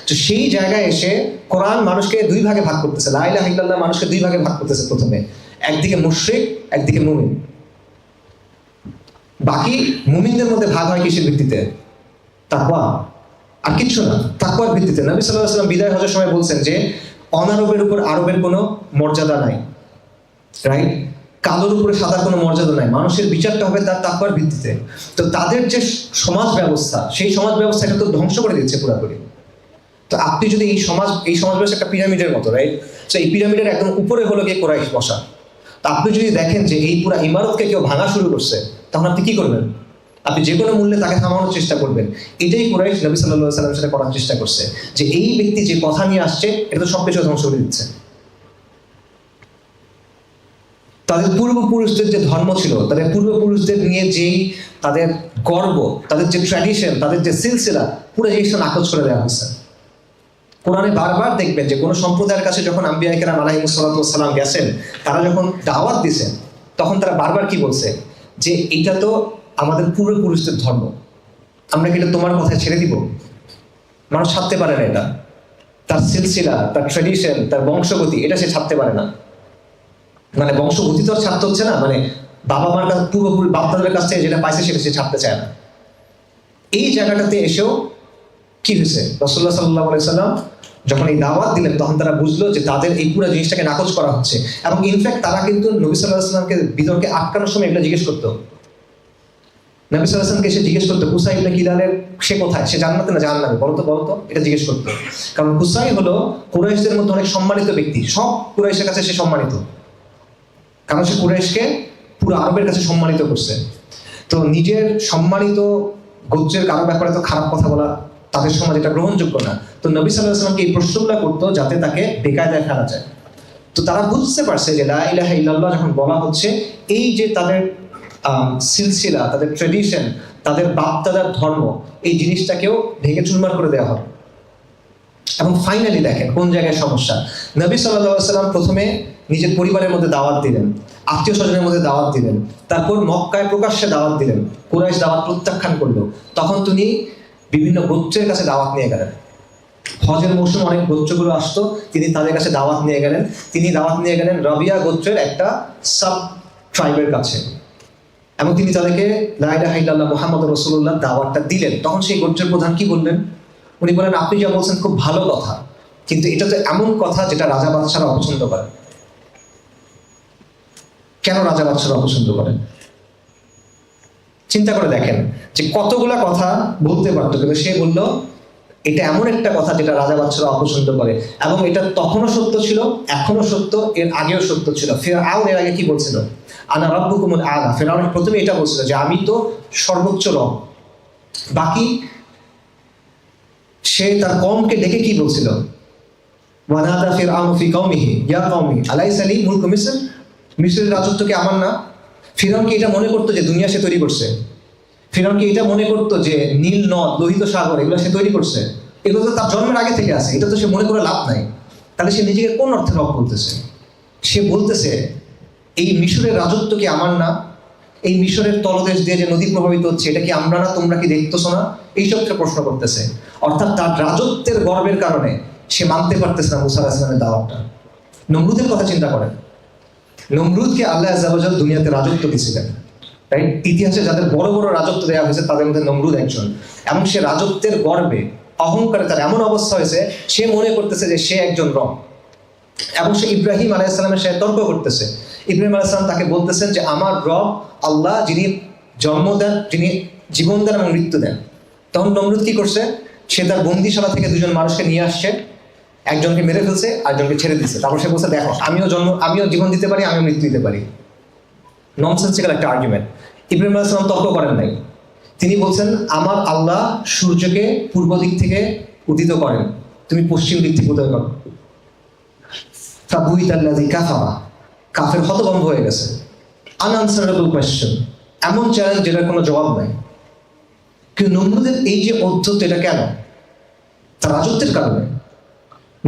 S1: তো সেই জায়গায় এসে কোরআন মানুষকে দুই ভাগে ভাগ করতেছে। লা ইলাহা ইল্লাল্লাহ মানুষকে দুই ভাগে ভাগ করতেছে। প্রথমে একদিকে মুশরিক, একদিকে মুমিন। বাকি মুমিনদের মধ্যে ভাগ হয় কিসের ভিত্তিতে? তাকওয়া, আর কিচ্ছু না, তাকওয়ার ভিত্তিতে। নবী সাল্লাল্লাহু আলাইহি ওয়াসাল্লাম বিদায় হজের সময় বলছেন যে অনারবের উপর আরবের কোনো মর্যাদা নাই, রাইট? কালোর উপরে সাদার কোনো মর্যাদা নাই। মানুষের বিচারটা হবে তার তাকওয়ার ভিত্তিতে। তো তাদের যে সমাজ ব্যবস্থা, সেই সমাজ ব্যবস্থা এটা তো ধ্বংস করে দিচ্ছে পুরোপুরি। তো আপনি যদি এই সমাজ ব্যবস্থা একটা পিরামিডের মতো, রাইট? তো এই পিরামিডের একদম উপরে হলো গিয়ে কুরাইশ বসা। তা আপনি যদি দেখেন যে এই পুরো ইমারতকে কেউ ভাঙা শুরু করছে, তখন আপনি কি করবেন? আপনি যে কোনো মূল্যে তাকে থামানোর চেষ্টা করবেন। এটাই কুরাইশ নবী সাল্লাল্লাহু আলাইহি সাল্লামের সাথে করার চেষ্টা করছে, যে এই ব্যক্তি যে কথা নিয়ে আসছে এটা তো সবকিছু ধ্বংস করে দিচ্ছে। তাদের পূর্বপুরুষদের যে ধর্ম ছিল, তাদের পূর্বপুরুষদের নিয়ে যেই তাদের গর্ব, তাদের যে ট্র্যাডিশন, তাদের যে সিলসিলা, পুরো জিনিসটা নাকচ করে দেওয়া হয়েছে। কোরআনে বারবার দেখবেন যে কোনো সম্প্রদায়ের কাছে যখন আম্বিয়া কেরাম আলাইহিস সালাতু ওয়াস সালাম গেছেন, তারা যখন দাওয়াত দিয়েছেন, তখন তারা বারবার কি বলছে, যে এটা তো আমাদের পূর্বপুরুষদের ধর্ম, আমরা কি এটা তোমার কথায় ছেড়ে দিব? মানুষ ছাড়তে পারে না এটা, তার সিলসিলা, তার ট্র্যাডিশন, তার বংশগতি, এটা সে ছাড়তে পারে না। মানে বংশগতি তো আর ছাড়তে হচ্ছে না, মানে বাবা মার কাছে, পূর্বপুরুষ বাপদাদের কাছ থেকে যেটা পাইছে সেটা সে ছাড়তে চায় না। এই জায়গাটাতে এসেও কি হয়েছে, রাসূলুল্লাহ সাল্লাল্লাহু আলাইহি সাল্লাম যখন এই দাওয়াত দিলেন, তখন তারা বুঝলো যে তাদের এই পুরো জিনিসটাকে নাকচ করা হচ্ছে। এবং ইনফ্যাক্ট তারা কিন্তু নবী সাল্লাল্লাহু আলাইহি সাল্লামকে বিতর্কে আটকানোর সময় এগুলো জিজ্ঞেস করতো। নবী সাল্লাল্লাহু আলাইহি সাল্লামকে সে জিজ্ঞেস করতো, কুসাই ইবনে কিলালের সে কোথায়, সে জান্নাতে না জাহান্নামে, বলো তো, এটা জিজ্ঞেস করতো। কারণ কুসাই হলো কুরাইশদের মধ্যে অনেক সম্মানিত ব্যক্তি, সব কুরাইশের কাছে সে সম্মানিত, কারণ সে কুরাইশকে পুরো আরবের কাছে সম্মানিত করছে। তো নিজের সম্মানিত গোত্রের কারো ব্যাপারে তো খারাপ কথা বলা তাদের সমাজে এটা গ্রহণযোগ্য না। তো নবী সাল্লাল্লাহু আলাইহি ওয়াসাল্লামকে এই প্রশ্নগুলো করতো যাতে তাকে বেকায়দায় ফেলা যায়। তো তারা বুঝতে পারছে যে লা ইলাহা ইল্লাল্লাহ যখন বলা হচ্ছে, এই যে তাদের সিলসিলা, তাদের ট্রেডিশন, তাদের বাপ-দাদার ধর্ম, এই জিনিসটাকেও ভেঙে চুরমার করে দেওয়া হবে। এবং ফাইনালি দেখেন কোন জায়গায় সমস্যা। নবী সাল্লাল্লাহু আলাইহি ওয়াসাল্লাম প্রথমে নিজের পরিবারের মধ্যে দাওয়াত দিলেন, আত্মীয় স্বজনের মধ্যে দাওয়াত দিলেন, তারপর মক্কায় প্রকাশ্যে দাওয়াত দিলেন। কুরাইশ দাওয়াত প্রত্যাখ্যান করলো, তখন তিনি বিভিন্ন গোত্রের কাছে দাওয়াত নিয়ে গেলেন। হজের মৌসুমে অনেক গোত্রগুলো আসতো, তিনি তাদের কাছে দাওয়াত নিয়ে গেলেন। তিনি দাওয়াত নিয়ে গেলেন রবিয়া গোত্রের একটা সাব ট্রাইবের কাছে, এবং তিনি তাদেরকে লা ইলাহা ইল্লাল্লাহ মুহাম্মাদুর রাসূলুল্লাহ দাওয়াতটা দিলেন। তখন সেই গোত্রের প্রধান কি বললেন? উনি বলেন, আপনি যা বলছেন খুব ভালো কথা, কিন্তু এটা তো এমন কথা যেটা রাজা বাদশারা অপছন্দ করেন। কেন রাজা বাদশারা অপছন্দ করেন? চিন্তা করে দেখেন যে কতগুলা কথা বলতে পারতো, কিন্তু সে বলল এটা এমন একটা কথা যেটা রাজা বাদশারা অপছন্দ করে। এবং এটা তখনও সত্য ছিল, এখনো সত্য, এর আগেও সত্য ছিল। ফিরআউন এর আগে কি বলছিল? আনা রাব্বুকুমুল আ'লা। ফিরআউন প্রথমে এটা বলছিল যে আমি তো সর্বোচ্চ রব। বাকি সে তার কওমকে ডেকে কি বলছিল? ওয়ানাদা ফিরআউনু ফি কওমিহি ইয়া কওমি আলাইসা লি মুলকু মিসর। মিসরের রাজত্ব কি আমার না? ফিরআউন কি এটা মনে করতো যে দুনিয়া সে তৈরি করছে? ফিরআউন কি এটা মনে করতো যে নীল নদ, লোহিত সাগর, এগুলো সে তৈরি করছে? এগুলো তো তার জন্মের আগে থেকে আছে, এটা তো সে মনে করে লাভ নাই। তাহলে সে নিজেকে কোন অর্থে রব বলতেছে? সে বলতেছে এই মিশরের রাজত্ব কি আমার না? এই মিশরের তলদেশ দিয়ে যে নদী প্রভাবিত হচ্ছে, এটা কি আমরা না? তোমরা কি দেখতেছো না? এইসব সে প্রশ্ন করতেছে। অর্থাৎ তার রাজত্বের গর্বের কারণে সে মানতে পারতেছে না মুসা আলাইহিস সালামের দাওয়াতটা। নমরুদের কথা চিন্তা করেন, নমরুদকে আল্লাহ আযজা ওয়া জাল দুনিয়াতে রাজত্ব দিয়েছিলেন, রাইট? ইতিহাসে যাদের বড় বড় রাজত্ব দেওয়া হয়েছে তাদের মধ্যে নমরুদ একজন। এবং সে রাজত্বের গর্বে, অহংকারে তার এমন অবস্থা হয়েছে, সে মনে করতেছে যে সে একজন রব। এবং সে ইব্রাহিম আলাইহিস সালামের সাথে তর্ক করতেছে। ইব্রাহিম আলাইহিস সালাম তাকে বলতেছেন যে আমার রব আল্লাহ, যিনি জন্ম দেন, যিনি জীবন দেন এবং মৃত্যু দেন। তখন নমরুদ কি করছে? সে তার বন্দিশালা থেকে দুজন মানুষকে নিয়ে আসছে, একজনকে মেরে ফেলছে, আরেকজনকে ছেড়ে দিচ্ছে। তারপর সে বলছে, দেখো আমিও জীবন দিতে পারি, আমিও মৃত্যু দিতে পারি। ননসেন্সিক্যাল একটা আর্গুমেন্ট। ইব্রাহিম আলাইহিস সালাম তর্ক করেন নাই। তিনি বলছেন, আমার আল্লাহ সূর্যকে পূর্ব দিক থেকে উদিত করেন, তুমি পশ্চিম দিক থেকে উদয় করো। ফাবুহিতাল্লাযী কাফারা, কাফের হতভম্ব হয়ে গেছে। আনআনসারেবল কোয়েশ্চেন, এমন চ্যালেঞ্জ যেটার কোনো জবাব নাই। কিন্তু নমরুদের এই যে অধ্যত্ত, এটা কেন? তার রাজত্বের কারণে।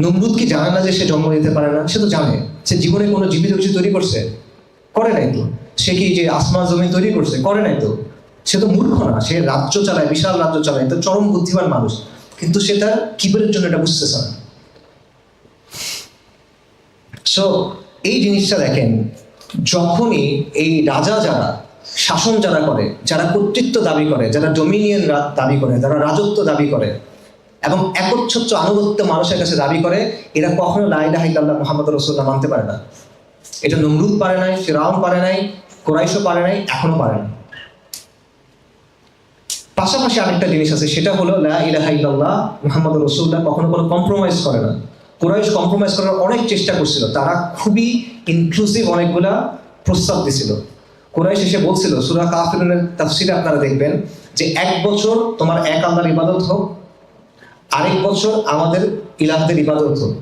S1: নমরুদ কি জানে না যে সে জন্ম দিতে পারে না? সে তো জানে। সে জীবনে কোনো জীবিত কিছু তৈরি করছে? করে নাই তো। সে কি যে আসমান জমি তৈরি করছে? করে নাই তো। সে তো মূর্খ না, সে রাজ্য চালায়, বিশাল রাজ্য চালায়, তো চরম বুদ্ধিমান মানুষ। কিন্তু সে তার কিবরের জন্য এটা বুঝতেছে না। সো এই জিনিসটা দেখেন, যখনই এই রাজা যারা, শাসন যারা করে, যারা কর্তৃত্ব দাবি করে, যারা ডোমিনিয়ন দাবি করে, যারা রাজত্ব দাবি করে এবং একচ্ছত্র আনুগত্য মানুষের কাছে দাবি করে, এরা কখনো লা ইলাহা ইল্লাল্লাহ মুহাম্মাদুর রাসূলুল্লাহ মানতে পারে না। এটা নমরুদ পারে নাই, ফিরআউন পারে নাই, কুরাইশও পারে নাই, এখনো পারে না। পাশাপাশি আরেকটা জিনিস আছে, সেটা হলো লা ইলাহা ইল্লাল্লাহ মুহাম্মাদুর রাসূলুল্লাহ কখনো কোনো কম্প্রোমাইজ করে না। কুরাইশ কম্প্রোমাইজ করার অনেক চেষ্টা করছিল, তারা খুবই ইনক্লুসিভ অনেকগুলা প্রস্তাব দিছিল। কুরাইশ এসে বলছিল, সূরা কাফিরুনের তাফসীরে আপনারা দেখবেন যে 1 বছর তোমার এক আল্লাহর ইবাদত হোক, আরেক বছর আমাদের ইলাহদের ইবাদত হোক।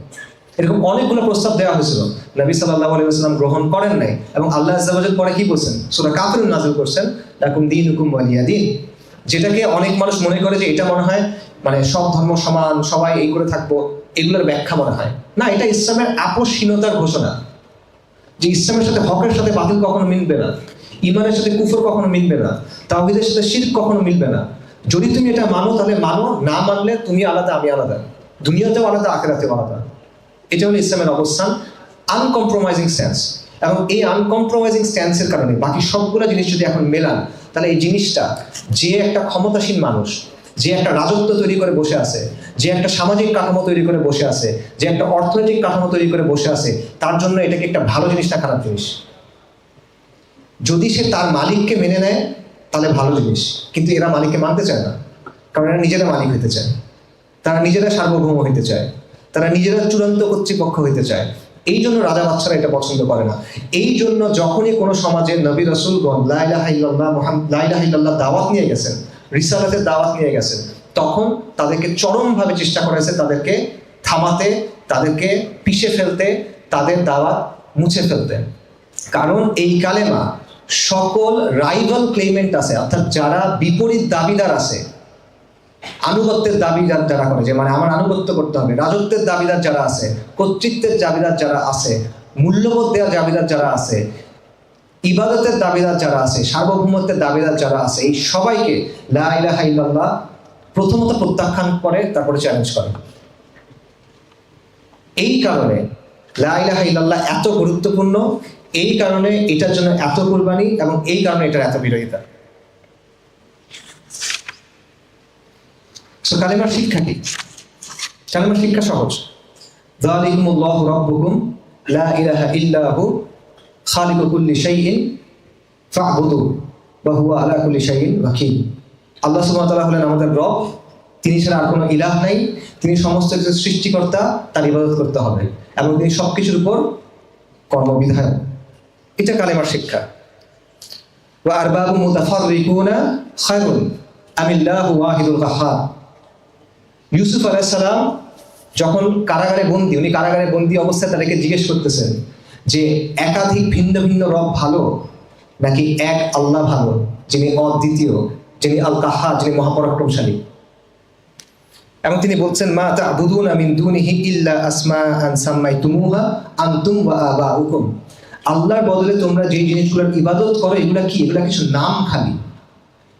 S1: এরকম অনেকগুলো প্রস্তাব দেওয়া হয়েছিল, নবী সাল্লাল্লাহু আলাইহি ওয়াসাল্লাম গ্রহণ করেন নাই। এবং আল্লাহ আযজা ওয়া জাল পরে কি বলছেন, সূরা কাফিরুন নাযিল করছেন, লাকুম দীনুকুম ওয়ালিয়া দীন। যেটাকে অনেক মানুষ মনে করে যে এটা মনে হয় মানে সব ধর্ম সমান, সবাই এই করে থাকবো, এগুলোর ব্যাখ্যা মনে হয় না। এটা ইসলামের আপসহীনতার ঘোষণা, যে ইসলামের সাথে হকের সাথে বাতিল কখনো মিলবে না, ইমানের সাথে কুফর কখনো মিলবে না, তাওহীদের সাথে শিরক কখনো মিলবে না। যদি তুমি এটা মানো তাহলে মানো, না মানলে তুমি আলাদা আমি আলাদা, দুনিয়াতেও আলাদা আখিরাতেও আলাদা। এটা হলো ইসলামের অবস্থান, আনকম্প্রোমাইজিং স্ট্যান্স। এবং এই আনকম্প্রোমাইজিং স্ট্যান্সের কারণে বাকি সবগুলো জিনিস যদি এখন মেলান, তাহলে এই জিনিসটা, যে একটা ক্ষমতাসীন মানুষ, যে একটা রাজত্ব তৈরি করে বসে আছে, যে একটা সামাজিক কাঠামো তৈরি করে বসে আছে, যে একটা অর্থনৈতিক কাঠামো তৈরি করে বসে আছে, তার জন্য এটাকে একটা ভালো জিনিস না খারাপ জিনিস। যদি সে তার মালিককে মেনে নেয় তাহলে ভালো জিনিস, কিন্তু এরা মালিককে মানতে চায় না, কারণ এরা নিজেরা মালিক হইতে চায়, তারা নিজেরা সার্বভৌম হইতে চায়, তারা নিজেরা চূড়ান্ত কর্তৃপক্ষ হইতে চায়। এই জন্য রাজা বাদশারা এটা পছন্দ করে না। এই জন্য যখনই কোনো সমাজের নবী রাসূলগণ লা ইলাহা ইল্লাল্লাহ লা ইলাহা ইল্লাল্লাহ দাওয়াত নিয়ে গেছেন, রিসালাতের দাওয়াত নিয়ে গেছেন, তখন তাদেরকে চরমভাবে চেষ্টা করা হয়েছে তাদেরকে থামাতে, তাদেরকে পিষে ফেলতে, তাদের দাওয়াত মুছে ফেলতে। কারণ এই কালেমা সকল রাইভাল ক্লেমেন্ট আছে, অর্থাৎ যারা বিপরীত দাবিদার আছে, আনুগত্যের দাবিদার যারা করে, যে মানে আমার আনুগত্য করতে হবে, রাজত্বের দাবিদার যারা আছে, কর্তৃত্বের দাবিদার যারা আছে, মূল্যবোধ দেওয়ার দাবিদার যারা আছে, ইবাদতের দাবিদার যারা আছে, সার্বভৌমত্বের দাবিদার যারা আছে, এই সবাইকে লা ইলাহা ইল্লাল্লাহ প্রথমত প্রত্যাখ্যান করে, তারপরে চ্যালেঞ্জ করে। এই কারণে লা ইলাহা ইল্লাল্লাহ এত গুরুত্বপূর্ণ, এই কারণে এটার জন্য এত কুরবানি, এবং এই কারণে এটার এত বিরোধিতা। সো কালেমার শিক্ষা কি? কালেমার শিক্ষা সহজ। যালিকুমুল্লাহু রাব্বুকুম লা ইলাহা ইল্লা হু খালিকু কুল্লি শাইইন ফা'বুদু ওয়া হুয়া আলা কুল্লি শাইইন ওয়াকিল। আল্লাহ সুবহানাহু ওয়া তাআলা হলেন আমাদের রব, তিনি ছাড়া আর কোনো ইলাহ নাই, তিনি সমস্ত কিছুর সৃষ্টিকর্তা, তার ইবাদত করতে হবে, এবং তিনি সবকিছুর উপর কর্মবিধায়ক। এটা কালেমার শিক্ষা। ওয়া আরবাবু মুতাফাররিকুনা খায়রুন আমিল্লাহু ওয়াহিদুল কাহ্হার। ইউসুফ আলাইহিস সালাম যখন কারাগারে বন্দী, উনি কারাগারে বন্দী অবস্থায় তাদেরকে জিজ্ঞেস করতেছেন যে একাধিক ভিন্ন ভিন্ন রব ভালো নাকি এক আল্লাহ ভালো, যিনি অদ্বিতীয়, যিনি আল কাহ্হার, যিনি মহাপরাক্রমশালী। এবং তিনি বলছেন, মা তা'বুদুনা মিন দুনিহি ইল্লা আসমাআন সাম্মাইতুমুহা আনতুম ওয়া আবাউকুম। আল্লাহর বদলে তোমরা যে জিনিসগুলোর ইবাদত করো, এগুলা কি? এগুলা কিছু নাম খালি,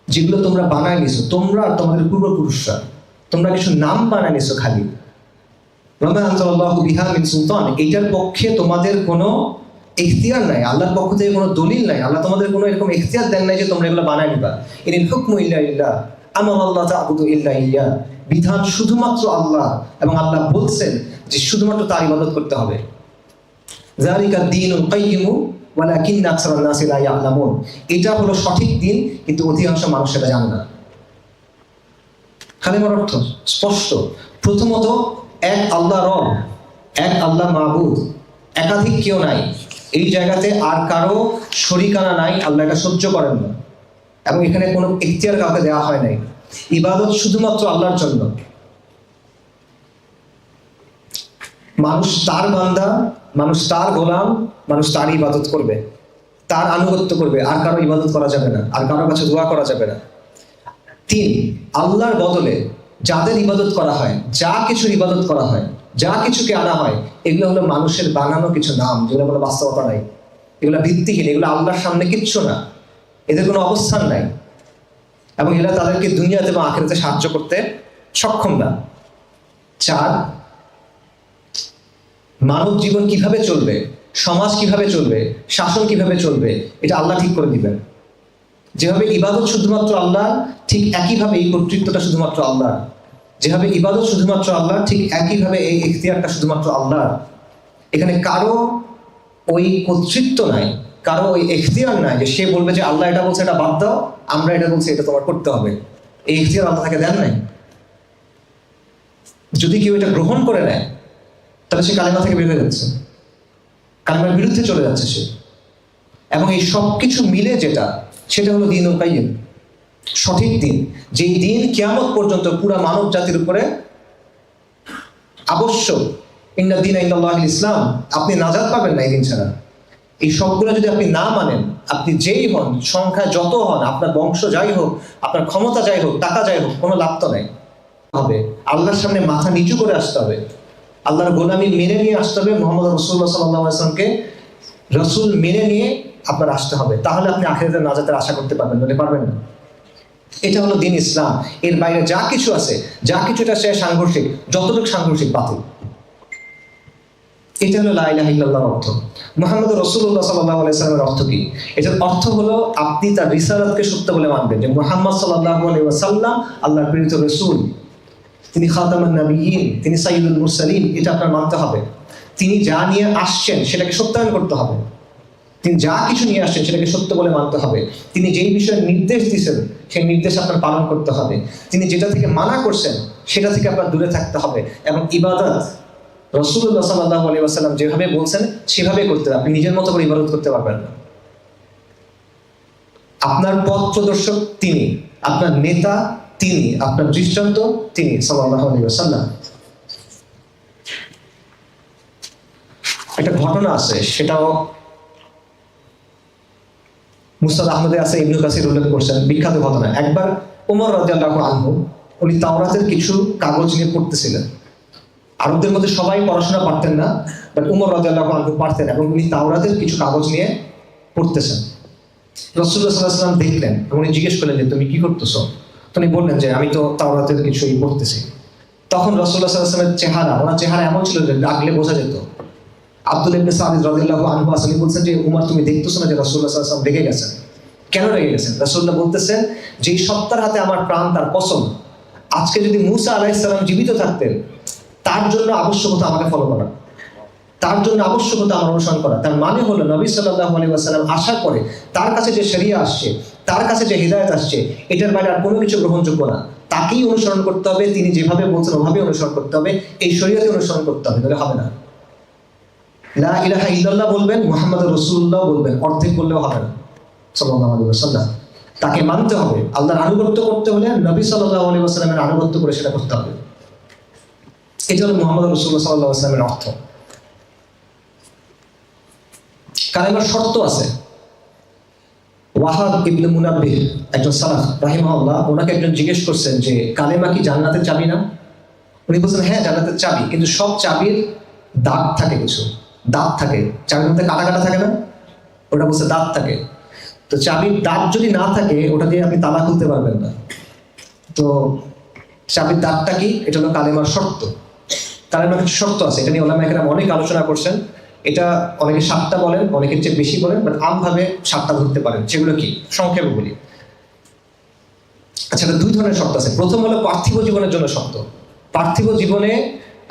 S1: যেগুলো তোমরা বানায় নিছো, তোমরা আর তোমাদের পূর্বপুরুষরা, তোমরা কিছু নাম বানায় নিছো খালি। ওয়া মা আনজালাল্লাহু বিহা মিন সুলতান। এটার পক্ষে তোমাদের কোনো ইখতিয়ার নাই, আল্লাহর পক্ষ থেকে কোনো দলিল নাই, আল্লাহ তোমাদের কোনো এরকম ইখতিয়ার দেন নাই যে তোমরা এগুলো বানায় নিবা। ইনিল হুকমু ইল্লা লিল্লাহ আমাল্লাহ তা'বুদু ইল্লা ইয়্যা। বিধান শুধুমাত্র আল্লাহ, এবং আল্লাহ বলছেন যে শুধুমাত্র তার ইবাদত করতে হবে। যালিকা দ্বীনুল কাইয়্যিমু ওয়ালাকিন্না আকসারান নাসি লা ইয়া'লামুন। এটা হলো সঠিক দিন, কিন্তু অধিকাংশ মানুষ সেটা জানে না। কালেমার অর্থ স্পষ্ট। প্রথমত, এক আল্লাহ রব, এক আল্লাহ মাবুদ, একাধিক কেউ নাই, এই জায়গাতে আর কারো শরিকানা নাই, আল্লাহ এটা সহ্য করেন না, এবং এখানে কোনো ইখতিয়ার কাউকে দেওয়া হয় নাই। ইবাদত শুধুমাত্র আল্লাহর জন্য। মানুষ তার বান্দা, মানুষ তার গোলাম, মানুষ তার ইবাদত করবে, তার আনুগত্য করবে, আর কারো ইবাদত করা যাবে না, আর কারো কাছে দোয়া করা যাবে না। 3, আল্লাহর বদলে যাদের ইবাদত করা হয়, যা কিছুর ইবাদত করা হয়, যা কিছুকে আনা হয়, এগুলো হলো মানুষের বানানো কিছু নাম, যেগুলো কোনো বাস্তবতা নাই, এগুলো ভিত্তিহীন, এগুলো আল্লাহর সামনে কিচ্ছু না, এদের কোনো অবস্থান নাই, এবং এরা তাদেরকে দুনিয়াতে এবং আখিরাতে সাহায্য করতে সক্ষম না। 4, মানব জীবন কিভাবে চলবে, সমাজ কিভাবে চলবে, শাসন কিভাবে চলবে, এটা আল্লাহ ঠিক করে দিবেন। যেভাবে ইবাদত শুধুমাত্র আল্লাহ, ঠিক একইভাবে এই কর্তৃত্বটা শুধুমাত্র আল্লাহ। যেভাবে ইবাদত শুধুমাত্র আল্লাহ, ঠিক একইভাবে এই ইখতিয়ারটা শুধুমাত্র আল্লাহ। এখানে কারো ওই কর্তৃত্ব নাই, কারো ওই ইখতিয়ার নাই যে সে বলবে যে আল্লাহ এটা বলছে এটা বাদ দাও, আমরা এটা বলছি এটা তোমার করতে হবে। এই ইখতিয়ার আল্লাহ তাকে দেন নাই। যদি কেউ এটা গ্রহণ করে নেয়, তাহলে সে কালেমা থেকে বের হয়ে যাচ্ছে, কালেমার বিরুদ্ধে চলে যাচ্ছে সে। এবং এই সব কিছু মিলে যেটা, সেটা হলো দীনুল কাইয়্যিম, সঠিক দিন, যেই দিন কিয়ামত পর্যন্ত পুরা মানব জাতির উপরে আবশ্যক। ইন্না দীনা ইনদাল্লাহিল ইসলাম, আপনি নাজাত পাবেন না এই দিন ছাড়া। এই সবগুলো যদি আপনি না মানেন, আপনি যেই হন, সংখ্যা যত হন, আপনার বংশ যাই হোক, আপনার ক্ষমতা যাই হোক, টাকা যাই হোক, কোনো লাভ তো নাই। হবে আল্লাহর সামনে মাথা নিচু করে আসতে হবে, আল্লাহর গোলামি মেনে নিয়ে আসতে হবে, মুহাম্মদ রাসূলুল্লাহ সাল্লাল্লাহু আলাইহি ওয়াসাল্লামকে রাসূল মেনে নিয়ে আপনার আসতে হবে। তাহলে আপনি আখিরাতের নাজাতের আশা করতে পারবেন, বলে পারবেন না। এটা হলো দিন ইসলাম। এর বাইরে যা কিছু আছে, যা কিছুটা সে সাংঘর্ষিক, যতটুকু সাংঘর্ষিক বাতিল। এটা হলো লা ইলাহা ইল্লাল্লাহর অর্থ। মুহাম্মদ রাসূলুল্লাহ সাল্লাল্লাহু আলাইহি ওয়াসাল্লামের অর্থ কি? এটার অর্থ হলো আপনি তার রিসালাতকে সত্য বলে মানবেন, যে মুহাম্মদ সাল্লাল্লাহু আলাইহি ওয়াসাল্লাম আল্লাহর প্রেরিত রাসূল, তিনি খাতামুন নবিয়্যিন, তিনি সাইয়্যিদুল মুরসালিন। এটা আপনার মানতে হবে। তিনি যা নিয়ে আসছেন সেটাকে সত্যায়ন করতে হবে। তিনি যা কিছু নিয়ে আসছেন সেটাকে সত্য বলে মানতে হবে। তিনি যেই বিষয়ে নির্দেশ দিয়েছেন সেই নির্দেশ আপনার পালন করতে হবে। তিনি যেটা থেকে মানা করছেন সেটা থেকে আপনার দূরে থাকতে হবে। এবং ইবাদত রাসূলুল্লাহ সাল্লাল্লাহু আলাইহি ওয়াসাল্লাম যেভাবে বলছেন সেভাবে করতে হবে। আপনি নিজের মতো করে ইবাদত করতে পারবেন না। আপনার পথ প্রদর্শক তিনি, আপনার নেতা তিনি, আপনার দৃষ্টান্ত তিনি সাল্লাল্লাহু আলাইহি ওয়াসাল্লাম। একটা ঘটনা আছে, সেটাও মুসনাদ আহমদে আছে, ইবনে কাসির উল্লেখ করছেন, বিখ্যাত ঘটনা। একবার ওমর রাদিয়াল্লাহু আনহু উনি তাওরাতের কিছু কাগজ নিয়ে পড়তেছিলেন। আরবদের মধ্যে সবাই পড়াশোনা পারতেন না, বাট উমর রাদিয়াল্লাহু আনহু পারতেন, এবং উনি তাওরাতের কিছু কাগজ নিয়ে পড়তেছেন। রাসূলুল্লাহ সাল্লাল্লাহু আলাইহি ওয়াসাল্লাম দেখলেন এবং উনি জিজ্ঞেস করলেন যে তুমি কি করতেছো? তিনি বললেন যে আমি তো তাওরাতের কিছুই পড়তেছি। তখন রাসূলুল্লাহ সাল্লাল্লাহু আলাইহি ওয়াসাল্লামের চেহারা, ওনার চেহারা এমন ছিল যে আগলে বোঝা যেত। আব্দুল্লাহ ইবনে সাঈদ রাদিয়াল্লাহু আনহু আসলে বলছেন যে উমর তুমি দেখতেছো না যে রাসূলুল্লাহ সাল্লাল্লাহু আলাইহি ওয়াসাল্লাম রেগে গেছেন? কেন রেগে গেছেন? রাসূলুল্লাহ বলতেছেন যে এই সত্তার হাতে আমার প্রাণ, তার কসম, আজকে যদি মূসা আলাইহিস সালাম জীবিত থাকতেন, তার জন্য আবশ্যকতা আমাকে ফলো করা, তার জন্য আবশ্যকতা আমার অনুসরণ করা। তার মানে হলো নবী সাল্লাল্লাহু আলাইহি ওয়াসাল্লাম আসার পরে তার কাছে যে শরিয়া আসছে, তার কাছে যে হিদায়াত আসছে, এটার বাইরে আর কোনো কিছু গ্রহণযোগ্য না। তাকেই অনুসরণ করতে হবে, তিনি যেভাবে বলছেন ওভাবে অনুসরণ করতে হবে, এই শরিয়তে অনুসরণ করতে হবে, তাহলে হবে না। লা ইলাহা ইল্লাল্লাহ বলবেন, মুহাম্মাদুর রাসূলুল্লাহ বলবেন, অর্ধেক বললেও হবে না। সাল্লাল্লাহু আলাইহি ওয়াসাল্লাম তাকে মানতে হবে। আল্লাহর আনুগত্য করতে হলে নবী সাল্লাল্লাহু আলাইহি ওয়াসাল্লামের আনুগত্য করে সেটা করতে হবে। এটা হলো মুহাম্মদ রাসূলুল্লাহ সাল্লাল্লাহু আলাইহি ওয়াসাল্লামের অর্থ। কালেমার শর্ত আছে। ওয়াহাব ইবনে মুনাব্বিহ একজন সালাফ রাহিমাহুল্লাহ, ওনাকে একজন জিজ্ঞেস করছেন যে কালেমা কি জান্নাতের চাবি না? উনি বলছেন হ্যাঁ জান্নাতের চাবি, কিন্তু সব চাবির দাঁত থাকে, কিছু দাঁত থাকে, চাবির মধ্যে কাটা কাটা থাকে না, ওটা বলছে দাঁত থাকে। তো চাবির দাঁত যদি না থাকে ওটা দিয়ে আপনি তালা খুলতে পারবেন না। তো চাবির দাঁতটা কি? এটা হলো কালেমার শর্ত। কালেমার কিছু শর্ত আছে, এটা নিয়ে ওলামায়ে কেরাম অনেক আলোচনা করছেন। এটা অনেকে 7টা বলেন, অনেকের চেয়ে বেশি বলেন, বাট আমভাবে 7টা ধরতে পারেন। সেগুলো কি? সংক্ষেপে বলি। আচ্ছা, এটা 2 ধরনের শর্ত আছে। প্রথম হলো পার্থিব জীবনের জন্য শর্ত। পার্থিব জীবনে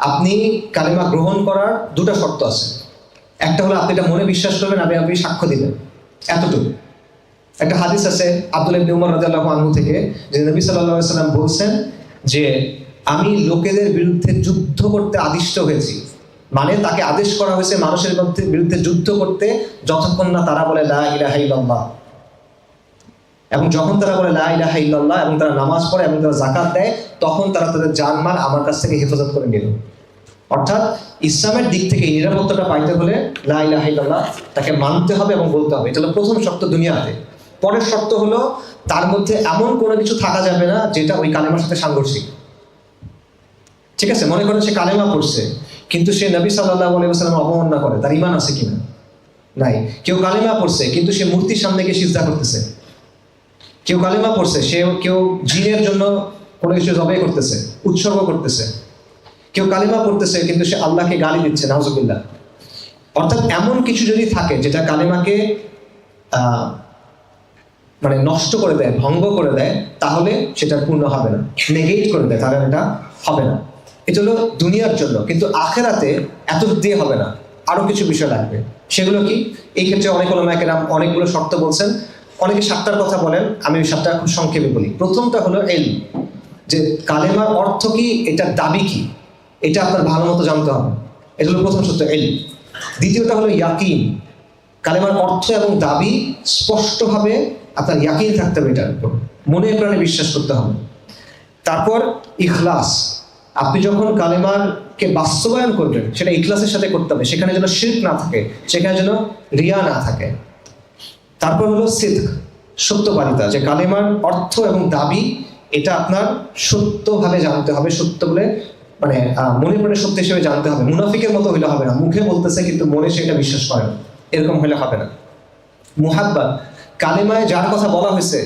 S1: আপনি কালেমা গ্রহণ করার 2টা শর্ত আছে। একটা হলো আপনি এটা মনে বিশ্বাস করবেন, আপনি সাক্ষ্য দিবেন, এতটুকু। একটা হাদিস আছে আব্দুল্লাহ ইবনে উমর রাদিয়াল্লাহু আনহু থেকে, যে নবী সাল্লাল্লাহু আলাইহি ওয়াসাল্লাম বলছেন যে আমি লোকেদের বিরুদ্ধে যুদ্ধ করতে আদিষ্ট হয়েছি, মানে তাকে আদেশ করা হয়েছে মানুষের বিরুদ্ধে যুদ্ধ করতে যতক্ষণ না তারা বলে লা ইলাহা ইল্লাল্লাহ। এবং যখন তারা বলে লা ইলাহা ইল্লাল্লাহ এবং তারা নামাজ পড়ে এবং তারা যাকাত দেয়, তখন তারা তাদের জানমাল আমার কাছ থেকে হেফাজত করে নিল। অর্থাৎ ইসলামের দিক থেকে এই নিরাপত্তাটা পাইতে হলে লা ইলাহা ইল্লাল্লাহ তাকে মানতে হবে এবং বলতে হবে। এটা হলো প্রথম শর্ত দুনিয়াতে। পরের শর্ত হলো তার মধ্যে এমন কোনো কিছু থাকা যাবে না যেটা ওই কালেমার সাথে সাংঘর্ষিক। ঠিক আছে, মনে করেন সে কালেমা পড়ছে কিন্তু সে নবী সাল্লাল্লাহু আলাইহি ওয়াসাল্লাম অবমাননা করে, তার ঈমান আছে কিনা? নাই। কেউ কালেমা পড়ছে কিন্তু সে মূর্তির সামনে গিয়ে সিজদা করতেছে। কেউ কালেমা পড়ছে, কেউ জিনের জন্য কোনো কিছু জবাই করতেছে, উৎসর্গ করতেছে। কেউ কালেমা পড়তেছে কিন্তু সে আল্লাহকে গালি দিচ্ছে, নাউজুবিল্লাহ। অর্থাৎ এমন কিছু যদি থাকে যেটা কালেমাকে মানে নষ্ট করে দেয়, ভঙ্গ করে দেয়, তাহলে সেটা পূর্ণ হবে না, নেগেট করে দেয়, তাহলে এটা হবে না। এটা হলো দুনিয়ার জন্য। কিন্তু আখেরাতে এত দিয়ে হবে না, আরো কিছু বিষয় লাগবে। সেগুলো কি? এই ক্ষেত্রে অনেক ওলামায়ে কেরাম অনেকগুলো শর্ত বলছেন। অনেকে 7টার কথা বলেন, আমি ওই 7টা খুব সংক্ষেপে বলি। প্রথমটা হলো ইলম, যে কালেমার অর্থ কি, এটার দাবি কি, এটা আপনার ভালো মতো জানতে হবে। এটা হলো প্রথম সত্য, ইলম। দ্বিতীয়টা হলো ইয়াকিন। কালেমার অর্থ এবং দাবি স্পষ্টভাবে আপনার ইয়াকিন থাকতে হবে, এটার উপর মনে প্রাণে বিশ্বাস করতে হবে। তারপর ইখলাস, আপনি যখন কালেমারকে বাস্তবায়ন করবেন সেটা ইখলাসের সাথে করতে হবে, সেখানে যেন শিরক না থাকে, সেখানে যেন রিয়া না থাকে। তারপর হলো সিদক, সত্যবাদিতা, যে কালেমার অর্থ এবং দাবি এটা আপনার সত্যভাবে জানতে হবে, সত্য বলে মানে মনে প্রাণে সত্য হিসেবে জানতে হবে। মুনাফিকের মতো হইলে হবে না, মুখে বলতেছে কিন্তু মনে সেটা বিশ্বাস করে না, এরকম হলে হবে না। মুহাব্বাত, কালেমায় যার কথা বলা হয়েছে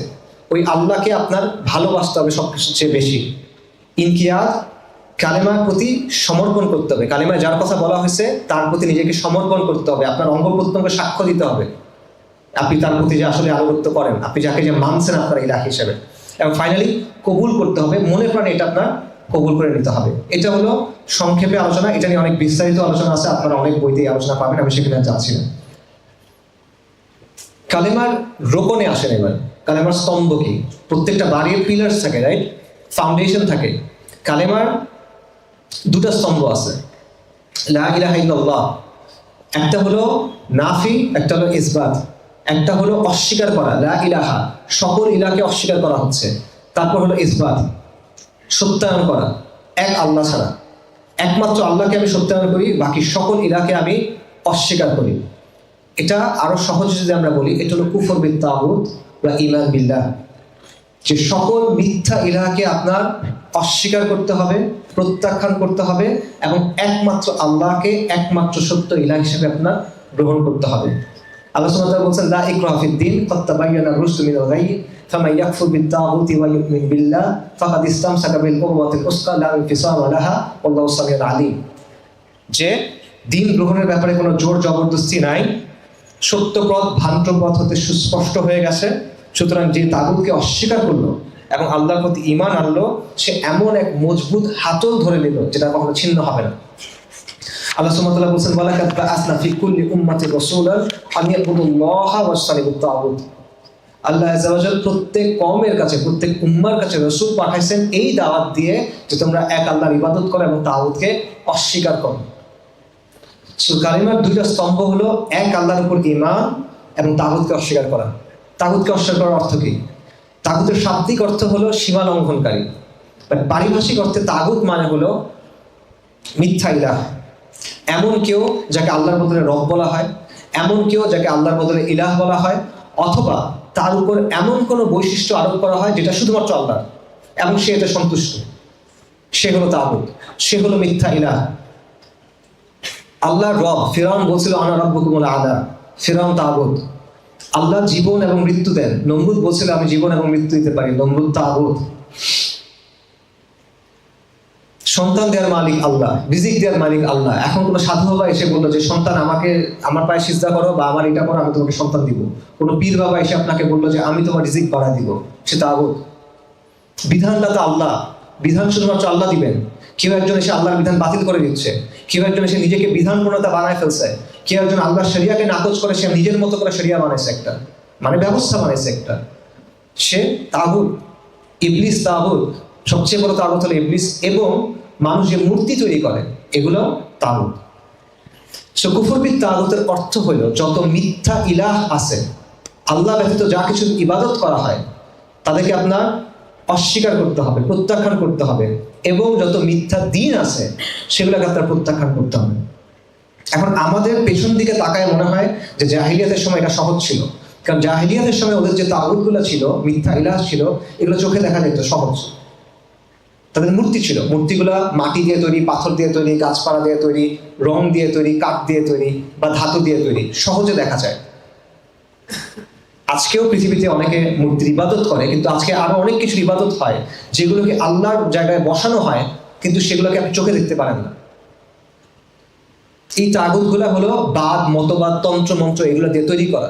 S1: ওই আল্লাহকে আপনার ভালোবাসতে হবে সবকিছুর চেয়ে বেশি। ইনকিয়াদ, কালেমার প্রতি সমর্পণ করতে হবে, কালেমায় যার কথা বলা হয়েছে তার প্রতি নিজেকে সমর্পণ করতে হবে, আপনার অঙ্গ প্রত্যঙ্গ সাক্ষ্য দিতে হবে আপনি তার প্রতি যে আসলে আনুগত্য করেন, আপনি যাকে যে মানছেন আপনার ইলাহ হিসেবে। এবং ফাইনালি কবুল করতে হবে, মনে প্রাণে এটা আপনার কবুল করে নিতে হবে। এটা হলো সংক্ষেপে আলোচনা, এটা নিয়ে অনেক বিস্তারিত আলোচনা আছে, আপনারা অনেক বইতেই আলোচনা পাবেন, আমি সেখানে যাচ্ছি না। কালেমার রোকনে আসেন এবার, কালেমার স্তম্ভ কি? প্রত্যেকটা বাড়ির পিলার্স থাকে, রাইট, ফাউন্ডেশন থাকে। কালেমার দুটা স্তম্ভ আছে, লা ইলাহা ইল্লাল্লাহ, একটা হলো নাফি, একটা হলো ইসবাত। একটা হলো অস্বীকার করা, লা ইলাহা, সকল ইলাহকে অস্বীকার করা হচ্ছে। তারপর হলো ইসবাত, সত্যায়ন করা, এক আল্লাহ ছাড়া একমাত্র আল্লাহকে আমি সত্যায়ন করি, বাকি সকল ইলাহকে আমি অস্বীকার করি। এটা আরো সহজে যদি আমরা বলি, এটা হলো কুফর বিত তাগুত বা ঈমান বিল্লাহ, যে সকল মিথ্যা ইলাহকে আপনার অস্বীকার করতে হবে, প্রত্যাখ্যান করতে হবে, এবং একমাত্র আল্লাহকে একমাত্র সত্য ইলাহ হিসেবে আপনার গ্রহণ করতে হবে। আল্লাহ সুবহানাহু ওয়া তাআলা বলেন, লা ইকরাহা ফিদ-দীন, ক্বাদ তাবায়্যানা আর-রুশদু মিনাল গায়য়্য, ফামান ইয়াকফুর বিত-তাগুতি ওয়া ইউমিন বিল্লাহ ফাকাদ ইসতামসাকা বিল-উরওয়াতিল উসকা লা ইনফিসামা লাহা ওয়াল্লাহু সামিউন আলীম। যে দিন গ্রহণের ব্যাপারে কোনো জোর জবরদস্তি নাই, সত্য পথ ভ্রান্ত পথ হতে সুস্পষ্ট হয়ে গেছে। সুতরাং যে তাগুতকে অস্বীকার করলো এবং আল্লাহর প্রতি ঈমান আনলো, সে এমন এক মজবুত হাতল ধরে নিল যেটা কখনো ছিন্ন হবে না। আল্লাহ সুবহানাহু ওয়া তাআলা বলেন, ওয়ালাকাদ বাআসনা ফি কুল্লি উম্মাতিন রাসূলান আন ইয়াবুদুল্লাহা ওয়াজতানিবুত তাগুত। আল্লাহ আযজা ওয়া জাল প্রত্যেক কওমের কাছে, প্রত্যেক উম্মার কাছে রাসূল পাঠাইছেন এই দাওয়াত দিয়ে যে তোমরা এক আল্লাহর ইবাদত করো এবং তাগুতকে অস্বীকার করো। কালিমার দুইটা স্তম্ভ হলো এক আল্লাহর উপর ঈমান এবং তাগুতকে অস্বীকার করা। তাগুতকে অস্বীকার করার অর্থ কি? তাগুতের শাব্দিক অর্থ হলো সীমা লঙ্ঘনকারী, বাট পারিভাষিক অর্থে তাগুত মানে হলো মিথ্যা ইলাহ। এমন কেউ যাকে আল্লাহর বদলে রব বলা হয়, এমন কেউ যাকে আল্লাহর বদলে ইলাহ বলা হয়, অথবা তার উপর এমন কোনো বৈশিষ্ট্য আরোপ করা হয় যেটা শুধুমাত্র আল্লাহর এবং সে এটা সন্তুষ্ট, সে হলো তাগুত, সে হলো মিথ্যা ইলাহ। আল্লাহর রব, ফিরআউন বলছিল আনা রাব্বুকুমুল আ'লা, ফিরআউন তাগুত। আল্লাহ জীবন এবং মৃত্যু দেন, নমরুদ বলছিল আমি জীবন এবং মৃত্যু দিতে পারি, নমরুদ তাগুত। সন্তান দেওয়ার মালিক আল্লাহ, রিজিক দেওয়ার মালিক আল্লাহ। এখন কোনো সাধু বাবা এসে বললো যে সন্তান আমাকে, আমার পায়ে সিজদা করো বা আমার এটা করো, আমি তোমাকে সন্তান দিব। কোনো পীর বাবা এসে আপনাকে বললো যে আমি তোমার রিজিক বাড়ায় দিব, সে তাগুত। বিধানটা তো আল্লাহ, বিধান শুধুমাত্র আল্লাহ দিবেন। কেউ একজন এসে আল্লাহর বিধান বাতিল করে দিচ্ছে, কেউ একজন এসে নিজেকে বিধান প্রণেতা বানায় ফেলছে, কেউ একজন আল্লাহর শরিয়াকে নাকচ করে সে নিজের মতো করে শরিয়া বানাইছে একটা, মানে ব্যবস্থা বানাইছে একটা, সে তাগুত। ইবলিস তাগুত, সবচেয়ে বড় তাগুত হলো ইবলিস। এবং মানুষ যে মূর্তি তৈরি করে এগুলো তাগুত। সো কুফর বিত তাগুতের অর্থ হলো যত মিথ্যা ইলাহ আছে, আল্লাহ ব্যতীত যা কিছু ইবাদত করা হয় তাদেরকে আপনার অস্বীকার করতে হবে, প্রত্যাখ্যান করতে হবে, এবং যত মিথ্যা দিন আছে সেগুলোকে আপনার প্রত্যাখ্যান করতে হবে। এখন আমাদের পেছন দিকে তাকায় মনে হয় যে জাহিলিয়াতের সময় এটা সহজ ছিল, কারণ জাহিলিয়াতের সময় ওদের যে তাগুতগুলো ছিল, মিথ্যা ইলাহ ছিল, এগুলো চোখে দেখা যেত সহজ। তাদের মূর্তি ছিল, মূর্তিগুলা মাটি দিয়ে তৈরি, পাথর দিয়ে তৈরি, গাছপালা দিয়ে তৈরি, রং দিয়ে তৈরি, কাঠ দিয়ে তৈরি বা ধাতু দিয়ে তৈরি, সহজে দেখা যায়। আজকেও পৃথিবীতে অনেকে মূর্তির ইবাদত করে, কিন্তু আজকে আরো অনেক কিছু ইবাদত হয় যেগুলোকে আল্লাহর জায়গায় বসানো হয়, কিন্তু সেগুলোকে আপনি চোখে দেখতে পারেন না। এই তাগুতগুলা হলো বাদ, মতবাদ, তন্ত্র মন্ত্র এগুলো দিয়ে তৈরি করা।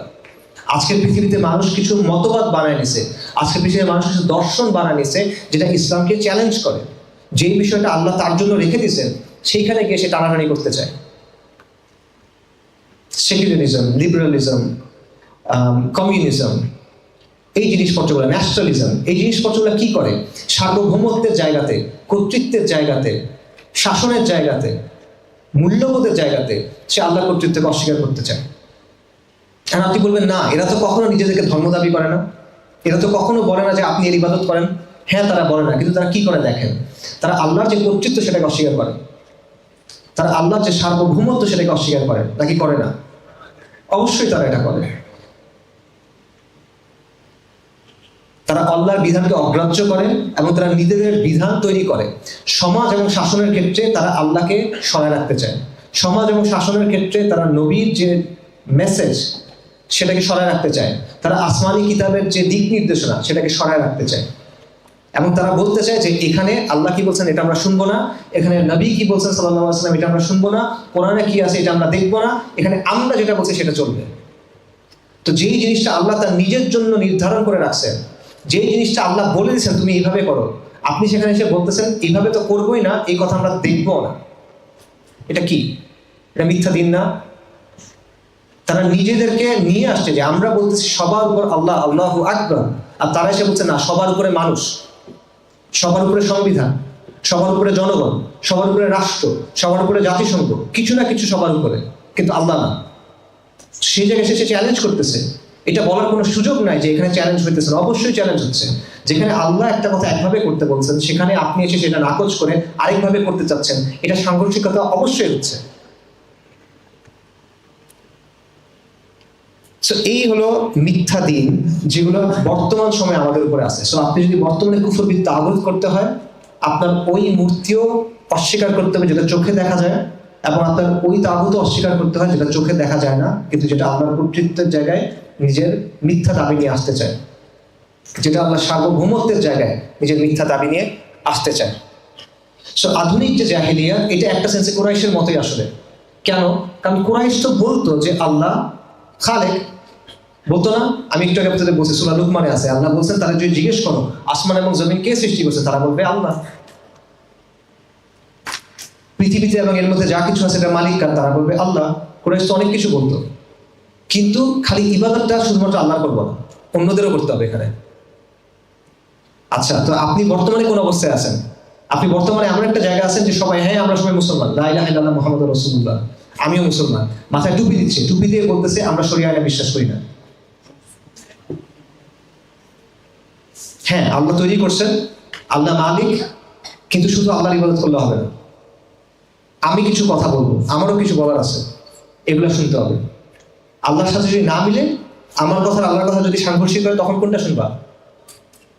S1: আজকের পৃথিবীতে মানুষ কিছু মতবাদ বানায় নিছে, আজকের পৃথিবীতে মানুষ কিছু দর্শন বানায় নিছে যেটা ইসলামকে চ্যালেঞ্জ করে। যেই বিষয়টা আল্লাহ তার জন্য রেখে দিয়েছেন সেইখানে গিয়ে সে টানাটানি করতে চায়। সেকুলারিজম, লিবারালিজম, কমিউনিজম, এই জিনিসপত্রগুলো, ন্যাশনালিজম, এই জিনিসপত্রগুলো কি করে? সার্বভৌমত্বের জায়গাতে, কর্তৃত্বের জায়গাতে, শাসনের জায়গাতে মূল্যবোধের জায়গাতে সে আল্লাহর কর্তৃত্বকে অস্বীকার করতে চায়। আর আপনি বলবেন না, এরা তো কখনো নিজেদেরকে ধর্ম দাবি করে না, এরা তো কখনো বলে না যে আপনি এর ইবাদত করেন। হ্যাঁ, তারা বলে না, কিন্তু তারা কি করে দেখেন, তারা আল্লাহর যে কর্তৃত্ব সেটাকে অস্বীকার করে, তারা আল্লাহর যে সার্বভৌমত্ব সেটাকে অস্বীকার করে, নাকি করে না? অবশ্যই তারা এটা করে। তারা আল্লাহর বিধানকে অগ্রাহ্য করে এবং তারা নিজেদের বিধান তৈরি করে। সমাজ এবং শাসনের ক্ষেত্রে তারা আল্লাহকে সরায় রাখতে চায়। সমাজ এবং শাসনের ক্ষেত্রে তারা নবীর যে মেসেজ সেটাকে সরায় রাখতে চায়। তারা আসমানি কিতাবের যে দিক নির্দেশনা সেটাকে সরায় রাখতে চায়। এবং তারা বলতে চায় যে এখানে আল্লাহ কি বলছেন এটা আমরা শুনবো না, এখানে নবী কি বলছেন সাল্লাল্লাহু আলাইহি ওয়াসাল্লাম এটা আমরা শুনবো না, কোরআনে কি আছে এটা আমরা দেখবো না, এখানে আমরা যেটা বলছি সেটা চলবে। তো যেই জিনিসটা আল্লাহ তার নিজের জন্য নির্ধারণ করে রাখছেন, যেই জিনিসটা আল্লাহ বলে দিয়েছেন তুমি এইভাবে করো, আপনি সেখানে এসে বলতেছেন এইভাবে তো করবোই না, এই কথা আমরা দেখবো না। এটা কি? এটা মিথ্যা দিন না? তারা নিজেদেরকে নিয়ে আসছে যে আমরা বলতেছি সবার উপর আল্লাহ, আল্লাহু আকবার, আর তারা এসে বলছে না সবার উপরে মানুষ, সবার উপরে সংবিধান, সবার উপরে জনগণ, সবার উপরে রাষ্ট্র, সবার উপরে জাতিসংঘ, কিছু না কিছু সবার উপরে, কিন্তু আল্লাহ না। সেই জায়গায় সে চ্যালেঞ্জ করতেছে। এটা বলার কোনো সুযোগ নাই যে এখানে চ্যালেঞ্জ হইতেছে না, অবশ্যই চ্যালেঞ্জ হচ্ছে। যেখানে আল্লাহ একটা কথা একভাবে করতে বলছেন সেখানে আপনি এসে সেটা নাকচ করে আরেকভাবে করতে চাচ্ছেন, এটা সাংঘর্ষিকতা অবশ্যই হচ্ছে। এই হলো মিথ্যা দিন যেগুলো বর্তমান সময়ে আমাদের উপরে আছে। আপনি যদি বর্তমানে কুফরবিদ তাগুত করতে হয়, আপনার ওই মূর্তিও অস্বীকার করতে হবে যেটা চোখে দেখা যায়, এবং আপনার ওই তাগুতও অস্বীকার করতে হয় যেটা চোখে দেখা যায় না, কিন্তু যেটা আল্লাহর কর্তৃত্বের জায়গায় নিজের মিথ্যা দাবি নিয়ে আসতে চায়, যেটা আল্লাহ সার্বভৌমত্বের জায়গায় নিজের মিথ্যা দাবি নিয়ে আসতে চায়। আধুনিক যে জাহেলিয়া, এটা একটা সেন্সে কুরাইশের মতোই আসলে। কেন? কারণ কুরাইশ তো বলতো যে আল্লাহ খালেক, বলতো না? আমি একটু আগে আপনাদের বলছি, সূরা লুকমানে আছে, আল্লাহ বলছেন তারা যদি জিজ্ঞেস করো আসমান এবং জমিন কে সৃষ্টি করছে, তারা বলবে আল্লাহ। পৃথিবীতে এবং এর মধ্যে যা কিছু আছে এটা মালিক কার, তারা বলবে আল্লাহ। কুরাইশ তো অনেক কিছু বলতো, কিন্তু খালি ইবাদতটা শুধুমাত্র আল্লাহ করবো না, অন্যদেরও করতে হবে এখানে। আচ্ছা, তো আপনি বর্তমানে কোন অবস্থায় আছেন? আপনি বর্তমানে এমন একটা জায়গা আছেন যে সবাই হ্যাঁ আমরা সবাই মুসলমান, লা ইলাহা ইল্লাল্লাহ মুহাম্মাদুর রাসূলুল্লাহ, আমিও মুসলমান, মাথায় টুপি দিচ্ছে, টুপি দিয়ে বলতেছে আমরা শরিয়া আইনে বিশ্বাস করি না। হ্যাঁ, আল্লাহ তৈরি করছেন, আল্লাহ মালিক, কিন্তু শুধু আল্লাহর ইবাদত করলে হবে না। আমি কিছু কথা বলবো, আমারও কিছু বলার আছে, এগুলো শুনতে হবে। আল্লাহর সাথে যদি না মিলে, আমার কথা আল্লাহর কথা যদি সাংঘর্ষিক হয়, তখন কোনটা শুনবা?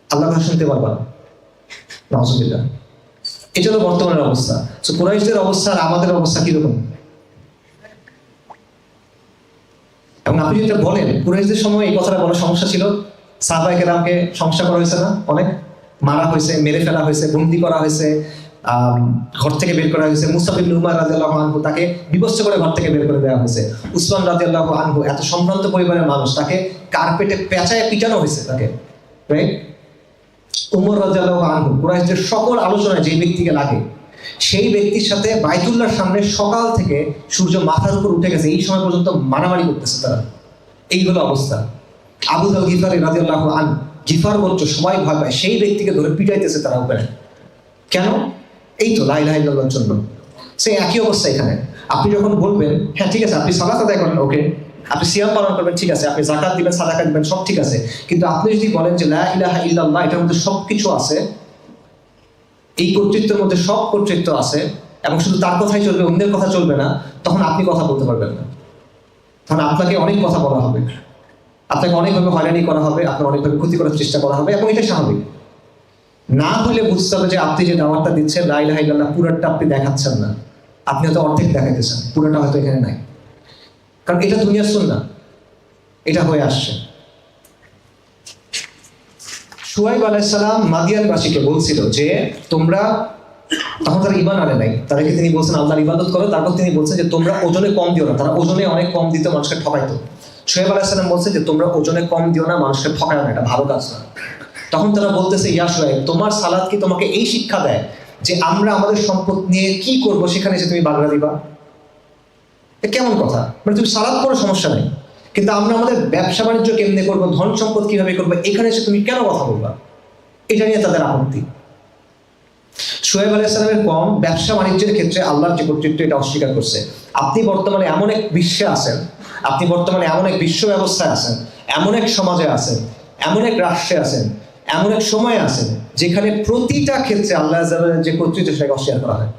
S1: আল্লাহর কথা শুনতে পারবা না। নাউযুবিল্লাহ। এটা হলো বর্তমানের অবস্থা। কুরাইশদের অবস্থা আর আমাদের অবস্থা কিরকম? এবং আপনি যেটা বলেন কুরাইশদের সময় এই কথাটা বলার সমস্যা ছিল, সাহাবায়ে কেরামকে সমস্যা করা হয়েছে না, অনেক মারা হয়েছে, মেরে ফেলা হয়েছে, বন্দী করা হয়েছে, ঘর থেকে বের করা হয়েছে। মুসআব ইবনে উমার রাদিয়াল্লাহু আনহু তাকে বিবস্ত্র করে ঘর থেকে বের করে দেওয়া হয়েছে। উসমান রাদিয়াল্লাহু আনহু এত সম্ভ্রান্ত পরিবারের মানুষ, তাকে কার্পেটে পেঁচায় পিটানো হয়েছে তাকে, রাইট? উমর রাদিয়াল্লাহু আনহু কুরাইশদের সকল আলোচনায় যে ব্যক্তিকে লাগে, সেই ব্যক্তির সাথে বাইতুল্লাহর সামনে সকাল থেকে সূর্য মাথার উপর উঠে গেছে এই সময় পর্যন্ত মারামারি করতেছে তারা। এই হলো অবস্থা। আবু যার গিফারি রাদিয়াল্লাহু আনহু, গিফার গোত্র সবাই ভয় পায়, সেই ব্যক্তিকে ধরে পিটাইতেছে তারা উপরে। কেন? এই তো লা ইলাহা ইল্লাল্লাহর জন্য। সেই একই অবস্থা এখানে। আপনি যখন বলবেন হ্যাঁ ঠিক আছে, আপনি সালাত আদায় করেন, ওকে, আপনি সিয়াম পালন করবেন, ঠিক আছে, আপনি যাকাত দিবেন, সাদাকা দিবেন, সব ঠিক আছে, কিন্তু আপনি যদি বলেন যে লা ইলাহা ইল্লাল্লাহ, এটার মধ্যে সবকিছু আছে, এই কর্তৃত্বের মধ্যে সব কর্তৃত্ব আছে, এবং শুধু তার কথাই চলবে, অন্যের কথা চলবে না, তখন আপনি কথা বলতে পারবেন না। তখন আপনাকে অনেক কথা বলা হবে, আপনাকে অনেকভাবে হয়রানি করা হবে, আপনার অনেকভাবে ক্ষতি করার চেষ্টা করা হবে, এবং এটা স্বাভাবিক। না হলে বুঝতে হবে যে আপনি যে দাওয়াতটা দিচ্ছেন লা ইলাহা ইল্লাল্লাহ, পুরোটা আপনি দেখাচ্ছেন না, আপনি হয়তো অর্ধেক দেখাইতেছেন, পুরোটা হয়তো এখানে নাই। কারণ এটা দুনিয়ার সুন্নাহ, এটা হয়ে আসছে। শুআয়ব আলাইহিস সালাম মাদিয়ানবাসীকে বলছিল যে তোমরা, তখন তারা ঈমান আনে নাই, তাদেরকে তিনি বলছেন আল্লাহর ইবাদত করো, তারপর তিনি বলছেন যে তোমরা ওজনে কম দিও না। তারা ওজনে অনেক কম দিত, মানুষকে ঠকাইতো। শুআয়ব আলাইহিস সালাম বলছে যে তোমরা ওজনে কম দিও না, মানুষকে ঠকায় না, এটা ভালো কাজ না। তখন তারা বলতেছে ইয়া শুআয়ব, তোমার সালাত কি তোমাকে এই শিক্ষা দেয় যে আমরা আমাদের সম্পদ নিয়ে কি করব সেখানে এসে তুমি বাগড়া দিবা? কেমন কথা? মানে তুমি সালাত পড়ো, সমস্যা নেই, কিন্তু আমরা আমাদের ব্যবসা বাণিজ্য কেমনে করবো, ধন সম্পদ কিভাবে করবো, এখানে এসে তুমি কেন কথা বলবা? এটা নিয়ে তাদের আপত্তি। শুআয়ব আলাইহিস সালামের কওম ব্যবসা বাণিজ্যের ক্ষেত্রে আল্লাহর যে কর্তৃত্ব এটা অস্বীকার করছে। আপনি বর্তমানে এমন এক বিশ্বে আছেন, আপনি বর্তমানে এমন এক বিশ্ব ব্যবস্থায় আছেন, এমন এক সমাজে আছেন, এমন এক রাষ্ট্রে আছেন, এমন এক সময়ে আছেন যেখানে প্রতিটা ক্ষেত্রে আল্লাহ যে কর্তৃত্ব সেটাকে অস্বীকার করা হয়।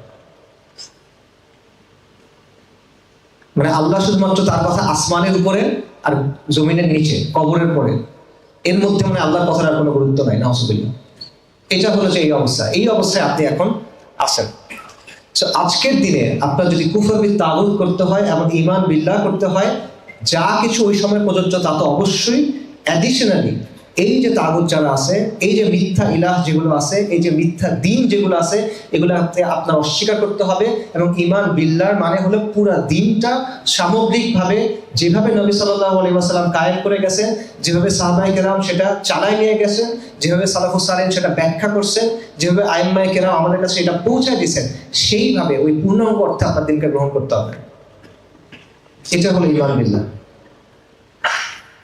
S1: মানে আল্লাহ শুধুমাত্র তার কথা আসমানের উপরে আর জমিনের নিচে, কবরের পরে, এর মধ্যে মানে আল্লাহর কথার আর কোনো গুরুত্ব নাই। নাউজুবিল্লাহ। এটা হলো যে এই অবস্থা, এই অবস্থায় আপনি এখন আছেন। আজকের দিনে আপনার যদি কুফর বিল তাগুত করতে হয় এবং ঈমান বিল্লাহ করতে হয়, যা কিছু ওই সময় প্রযোজ্য তা তো অবশ্যই অ্যাডিশনালি এই যে তাগুত যারা আছে, এই যে মিথ্যা ইলাহ যেগুলো আছে, এই যে মিথ্যা দিন যেগুলো আছে, এগুলো আপনার অস্বীকার করতে হবে। এবং ঈমান বিল্লাহর মানে হলো পুরা দিনটা সামগ্রিকভাবে যেভাবে নবী সাল্লাল্লাহু আলাইহি ওয়াসাল্লাম কায়েম করে গেছেন, যেভাবে সাহাবায়ে কেরাম সেটা চালায় নিয়ে গেছেন, যেভাবে সালাফুস সালেহিন সেটা ব্যাখ্যা করছেন, যেভাবে আইম্মায়ে কেরাম আমাদের কাছে এটা পৌঁছায় দিয়েছেন, সেইভাবে ওই পূর্ণাঙ্গ অর্থে আপনার দিনকে গ্রহণ করতে হবে। এটা হলো ঈমান বিল্লাহ।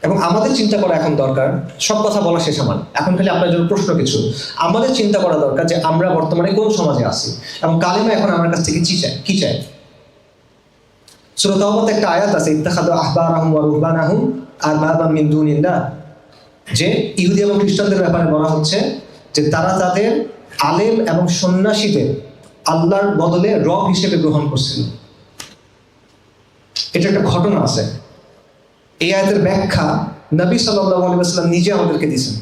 S1: এবং আমাদের চিন্তা করা এখন দরকার, সব কথা বলা শেষ আমার, এখন খালি আপনার জন্য প্রশ্ন কিছু। আমাদের চিন্তা করা দরকার যে আমরা বর্তমানে কোন সমাজে আছি এবং কালেমা এখন আমার কাছ থেকে কি চায়। সূরা তাওবাতে একটা আয়াত আছে, ইত্তাখাযু আহবারাহুম ওয়া রুহবানাহুম আরবাবাম মিন দুনিল্লাহ, যে ইহুদি এবং খ্রিস্টানদের ব্যাপারে বলা হচ্ছে যে তারা তাদের আলেম এবং সন্ন্যাসীদের আল্লাহর বদলে রব হিসেবে গ্রহণ করছিল। এটা একটা ঘটনা আছে। এই আয়াতের ব্যাখ্যা নবী সাল্লাল্লাহু আলাইহি ওয়াসাল্লাম নিজে আমাদেরকে দিয়েছেন।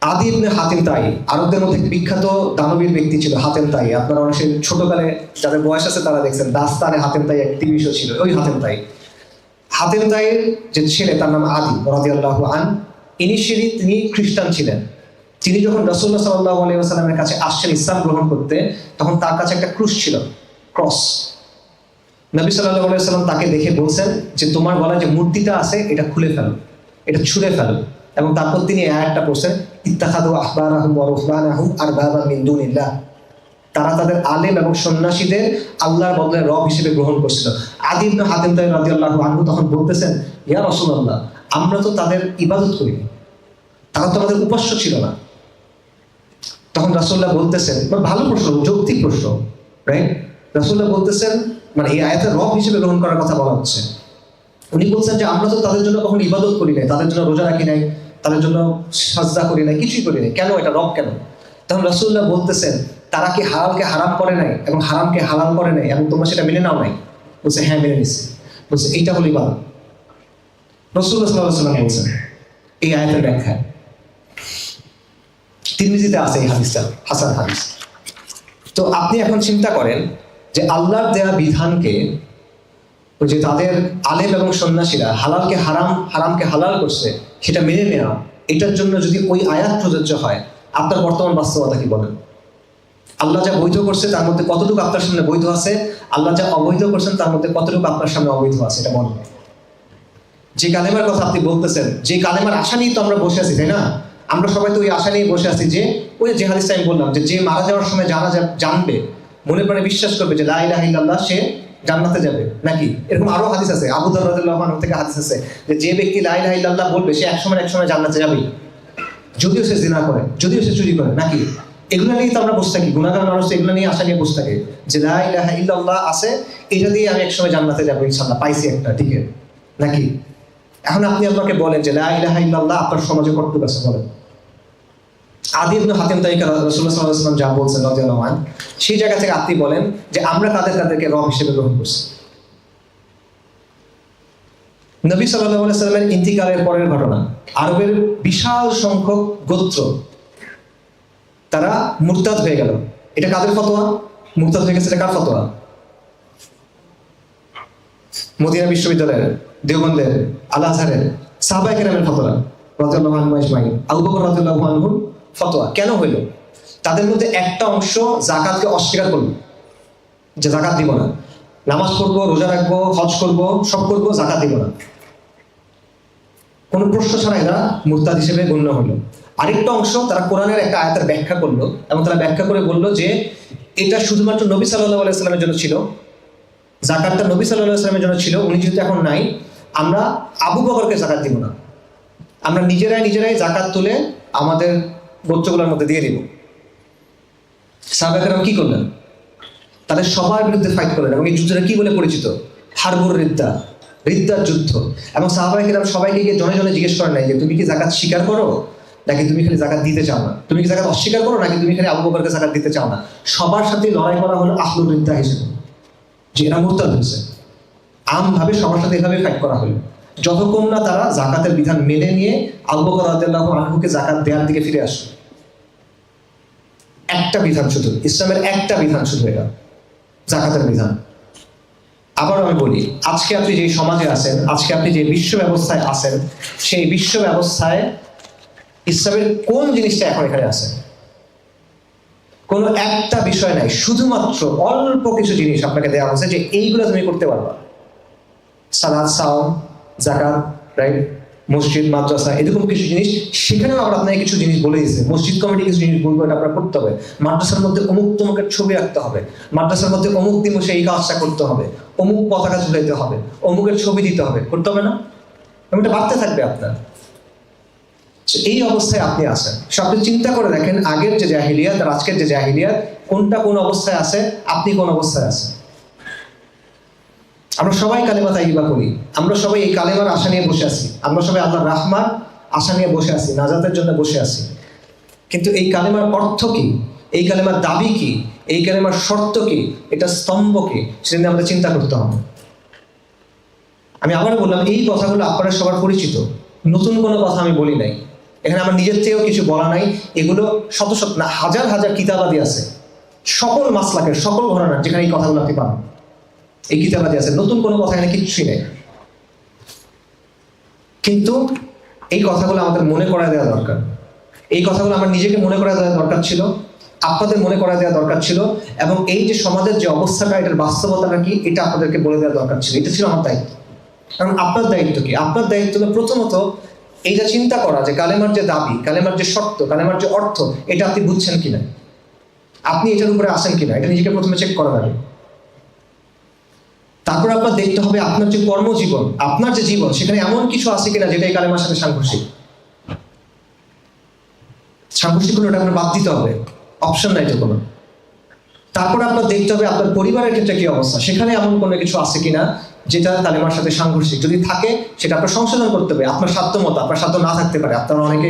S1: আদি ইবনে হাতিম তাই আরবদের মধ্যে বিখ্যাত দানবীর ব্যক্তি ছিল হাতেম তাই। আপনারা অনেক ছোটকালে যাদের বয়স আছে তারা দেখছেন দাস্তানে হাতেম তাই এক টিভি শো ছিল, ওই হাতেম তাই। হাতেম তাইয়ের যে ছেলে তার নাম আদি রাদিয়াল্লাহু আন, ইনিশিয়ালি তিনি খ্রিস্টান ছিলেন। তিনি যখন রাসূলুল্লাহ সাল্লাল্লাহু আলাইহি ওয়াসাল্লামের কাছে আসছেন ইসলাম গ্রহণ করতে, তখন তার কাছে একটা ক্রুশ ছিল, ক্রস। নবী সাল্লাল্লাহু আলাইহি ওয়াসাল্লাম তাকে দেখে বলছেন যে তোমার গলায় যে মূর্তিটা আছে এটা খুলে ফেলো, এটা ছুঁড়ে ফেলো। এবং তারপর তিনি আয়াতটা পড়ছেন, ইত্তাখাযু আহবারাহুম ওয়া রুহবানাহুম আরবাবাম মিন দুনিল্লাহ, তারা তাদের আলেম এবং সন্ন্যাসীদের আল্লাহর বদলে রব হিসেবে গ্রহণ করছিল। আদি ইবনে হাতিম তাই রাদিয়াল্লাহু আনহু তখন বলতেছেন, ইয়া রাসূলুল্লাহ, আমরা তো তাদের ইবাদত করিনি, তারা তো আমাদের উপাস্য ছিল না। তখন রাসূলুল্লাহ বলতেছেন, ভালো প্রশ্ন, যৌক্তিক প্রশ্ন, রাইট? রাসূলুল্লাহ বলতেছেন, মানে এই আয়াতে রব হিসেবে গ্রহণ করার কথা বলা হচ্ছে। উনি বলছেন যে আমরা তো তাদের জন্য কখনো ইবাদত করি নাই, তাদের জন্য রোজা রাখি নাই, তাদের জন্য সাজদা করি নাই, কিছুই করি নাই, কেন এটা রব কেন? তখন রাসূলুল্লাহ বলতেছেন, তারা কি হালালকে হারাম করে নাই এবং হারামকে হালাল করে নাই এবং তোমরা সেটা মেনে নাও নাই? বলছে হ্যাঁ মেনে নিচ্ছি। বলছে এইটা হলো ইবাদত। রাসূলুল্লাহ সাল্লাল্লাহু আলাইহি ওয়াসাল্লাম বলছেন এই আয়াতের ব্যাখ্যা, তিরমিজিতে আছে এই হাদিসটা, হাসান হাদিস। তো আপনি এখন চিন্তা করেন যে আল্লাহর দেয়া বিধানকে, ওই যে তাদের আলেম এবং সন্ন্যাসীরা হালালকে হারাম, হারামকে হালাল করছে, সেটা মেনে নেওয়া, এটার জন্য যদি ওই আয়াত প্রযোজ্য হয়, আপনার বর্তমান বাস্তবতা কি বলেন? আল্লাহ যা বৈধ করছে তার মধ্যে কতটুকু আপনার সামনে বৈধ আছে? আল্লাহ যা অবৈধ করছেন তার মধ্যে কতটুকু আপনার সামনে অবৈধ আছে? এটা বলেন। যে কালেমার কথা আপনি বলতেছেন, যে কালেমার আশা নিয়ে তো আমরা বসে আছি, তাই না? আমরা সবাই তো ওই আশা নিয়ে বসে আছি যে ওই যে হাদিসটা আমি বললাম, যে মারা যাওয়ার সময় জানবে, মনে প্রাণে বিশ্বাস করবে যে লা ইলাহা ইল্লাল্লাহ, সে জান্নাতে যাবে। নাকি এরকম আরো হাদিস আছে, আবু যর রাদিয়াল্লাহু আনহু থেকে হাদিস আছে যে ব্যক্তি লা ইলাহা ইল্লাল্লাহ বলবে সে একসময় জান্নাতে যাবে, যদিও সে জিনা করে, যদিও সে চুরি করে। নাকি এগুলো নিয়ে তো আমরা বসে থাকি, গুনাহগার মানুষ তো এগুলো নিয়ে আশা নিয়ে বসে থাকে যে লা ইলাহা ইল্লাল্লাহ আছে, এটা দিয়ে আমি একসময় জান্নাতে যাবো ইনশাআল্লাহ, পাইছি একটা টিকিট। নাকি এখন আপনি আপনাকে বলেন যে লা ইলাহা ইল্লাল্লাহ আপনার সমাজে কতটুকু আছে বলেন? আদি ইবনে হাতিম তাইকে রাসূলুল্লাহ সাল্লাল্লাহু আলাইহি ওয়াসাল্লাম যা বলছেন রাদিয়াল্লাহু আনহু, সেই জায়গা থেকে আপনি বলেন যে আমরা তাদেরকে রব হিসেবে গ্রহণ করছি। নবী সাল্লাল্লাহু আলাইহি ওয়াসাল্লামের ইন্তিকালের পরের ঘটনা, আরবের বিশাল সংখ্যক গোত্র তারা মুরতাদ হয়ে গেল। এটা কাদের ফতোয়া? মুরতাদ হয়ে গেছে, এটা কার ফতোয়া? মদিনা বিশ্ববিদ্যালয়ের, দেওবন্দের, আল আজহারের সাহাবায়ে কেরামের ফতোয়া রাদিয়াল্লাহু আনহুম আজমাইন, আবু বকর রাদিয়াল্লাহু আনহুর ফতোয়া। কেন হইল? তাদের মধ্যে একটা অংশ যাকাতকে অস্বীকার করলো, যে যাকাত দিব না, নামাজ পড়বো, রোজা রাখবো, হজ করবো, সব করবো, যাকাত দিব না, কোনো প্রশ্ন ছাড়া এরা মুরতাদ হিসেবে গণ্য হলো। আরেকটা অংশ তারা কোরআনের একটা আয়াতের ব্যাখ্যা করলো এবং তারা ব্যাখ্যা করে বললো যে এটা শুধুমাত্র নবী সাল্লাল্লাহু আলাইহি ওয়াসাল্লামের জন্য ছিল, যাকাতটা নবী সাল্লাল্লাহু আলাইহি ওয়াসাল্লামের জন্য ছিল, উনি যেহেতু এখন নাই, আমরা আবু বকরকে যাকাত দিব না, আমরা নিজেরাই যাকাত তুলে আমাদের গোত্রগুলোর মধ্যে দিয়ে দিব। সাহাবায়ে কেরাম কি করলেন? তাদের সবার বিরুদ্ধে ফাইট করলেন এবং এই যুদ্ধটা কি বলে পরিচিত? হারবুর রিদ্দা, রিদ্দার যুদ্ধ। এবং সাহাবায়ে কেরাম সবাইকে গিয়ে জনে জনে জিজ্ঞেস করেন নাই যে তুমি কি যাকাত স্বীকার করো নাকি তুমি খালি যাকাত দিতে চাও না, তুমি কি যাকাত অস্বীকার করো নাকি তুমি খালি আবু বকরকে যাকাত দিতে চাও না। সবার সাথে লড়াই করা হলো আহলুর রিদ্দা হিসেবে, যে এরা মুরতাদ হয়েছে। আমভাবে সবার সাথে এভাবে ফাইট করা হলো যতক্ষণ না তারা যাকাতের বিধান মেনে নিয়ে আবু বকর রাদিয়াল্লাহু আনহুকে যাকাত দেওয়ার দিকে ফিরে আসলো। একটা বিধান শুধু, ইসলামের একটা বিধান শুধু, এটা যাকাতের বিধান। আবারও আমি বলি, আজকে আপনি যে সমাজে আছেন, আজকে আপনি যে বিশ্ব ব্যবস্থায় আছেন, সেই বিশ্ব ব্যবস্থায় ইসলামের কোন জিনিসটা এখন এখানে আছে? কোনো একটা বিষয় নাই, শুধুমাত্র অল্প কিছু জিনিস আপনাকে দেওয়া হচ্ছে যে এইগুলো তুমি করতে পারবা। সালাত, সাওম, যাকাত, রাইট, মসজিদ, মাদ্রাসা, এরকম কিছু জিনিস। সেখানেও আবার আপনাকে কিছু জিনিস বলে দিয়েছে, মসজিদ কমিটি কিছু জিনিস বলবো, এটা আপনার করতে হবে। মাদ্রাসার মধ্যে অমুক তমুকের ছবি রাখতে হবে, মাদ্রাসার মধ্যে অমুক দিবসে এই কাজটা করতে হবে, অমুক পতাকা ঝুলাইতে হবে, অমুকের ছবি দিতে হবে, করতে হবে না? এবং এটা বাড়তে থাকবে আপনার। এই অবস্থায় আপনি আছেন। আপনি চিন্তা করে দেখেন, আগের যে জাহিলিয়াত আর আজকের যে জাহিলিয়াত, কোনটা কোন অবস্থায় আছে, আপনি কোন অবস্থায় আছেন। আমরা সবাই কালেমা তাইয়্যিবা করি, আমরা সবাই এই কালেমার আশা নিয়ে বসে আছি, আমরা সবাই আল্লাহর রাহমাত আশা নিয়ে বসে আছি, নাজাতের জন্য বসে আছি। কিন্তু এই কালেমার অর্থ কি, এই কালেমার দাবি কি, এই কালেমার শর্ত কি, এটা স্তম্ভ কি, সেটা নিয়ে আমাদের চিন্তা করতে হবে। আমি আবার বললাম, এই কথাগুলো আপনারা সবার পরিচিত, নতুন কোনো কথা আমি বলি নাই। এখানে আমার নিজের থেকেও কিছু বলা নাই। এগুলো শত শত না হাজার হাজার কিতাবাদি আছে, সকল মাসলাকের, সকল ঘরানার, যেখানে এই কথাগুলো আপনি পাবেন, এই কিতাবাদি আছে। নতুন কোনো কথা এখানে কিচ্ছুই নেই। কিন্তু এই কথাগুলো আমাদের মনে করায় দেওয়া দরকার। এই কথাগুলো আমার নিজেকে মনে করায় দেওয়া দরকার ছিল, আপনাদের মনে করায় দেওয়া দরকার ছিল, এবং এই যে সমাজের যে অবস্থাটা, এটার বাস্তবতাটা কি, এটা আপনাদেরকে বলে দেওয়া দরকার ছিল। এটা ছিল আমার দায়িত্ব। কারণ আপনার দায়িত্ব কি? আপনার দায়িত্ব হলো প্রথমত এইটা চিন্তা করা যে কালেমার যে দাবি, কালেমার যে শর্ত, কালেমার যে অর্থ, এটা আপনি বুঝছেন কিনা, আপনি এটার উপরে আসেন কিনা, এটা নিজেকে প্রথমে চেক করা লাগে। তারপর আপনার দেখতে হবে আপনার যে কর্মজীবন, আপনার যে জীবন, সেখানে এমন কিছু আছে কিনা যেটা এই কালেমার সাথে সাংঘর্ষিক। সাংঘর্ষিক হলে ওটা আপনার বাদ দিতে হবে, অপশন নাই তো কোনো। তারপর আপনার দেখতে হবে আপনার পরিবারের ক্ষেত্রে কি অবস্থা, সেখানে এমন কোনো কিছু আছে কিনা যেটা কালেমার সাথে সাংঘর্ষিক। যদি থাকে সেটা আপনার সংশোধন করতে হবে, আপনার সাধ্য মতো। আপনার সাধ্য না থাকতে পারে, আপনারা অনেকে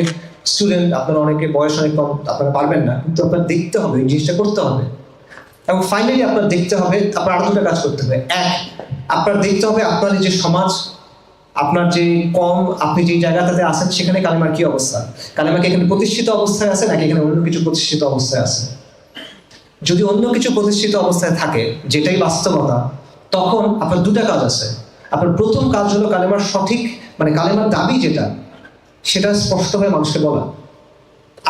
S1: স্টুডেন্ট, আপনারা অনেকে বয়স অনেক কম, আপনারা পারবেন না, কিন্তু আপনার দেখতে হবে, এই জিনিসটা করতে হবে। এবং ফাইনালি আপনার দেখতে হবে, আপনার আরো দুটো কাজ করতে হবে। এক, আপনার দেখতে হবে আপনার যে সমাজ, আপনার যে কম, আপনি যে জায়গাটাতে আছেন, সেখানে কালেমার কি অবস্থা। কালেমা কি এখানে প্রতিষ্ঠিত অবস্থায় আছে নাকি এখানে অন্য কিছু প্রতিষ্ঠিত অবস্থায় আছে? যদি অন্য কিছু প্রতিষ্ঠিত অবস্থায় থাকে, যেটাই বাস্তবতা, তখন আপনার দুটা কাজ আছে। আপনার প্রথম কাজ হলো কালেমার সঠিক, মানে কালেমার দাবি যেটা, সেটা স্পষ্টভাবে মানুষকে বলা।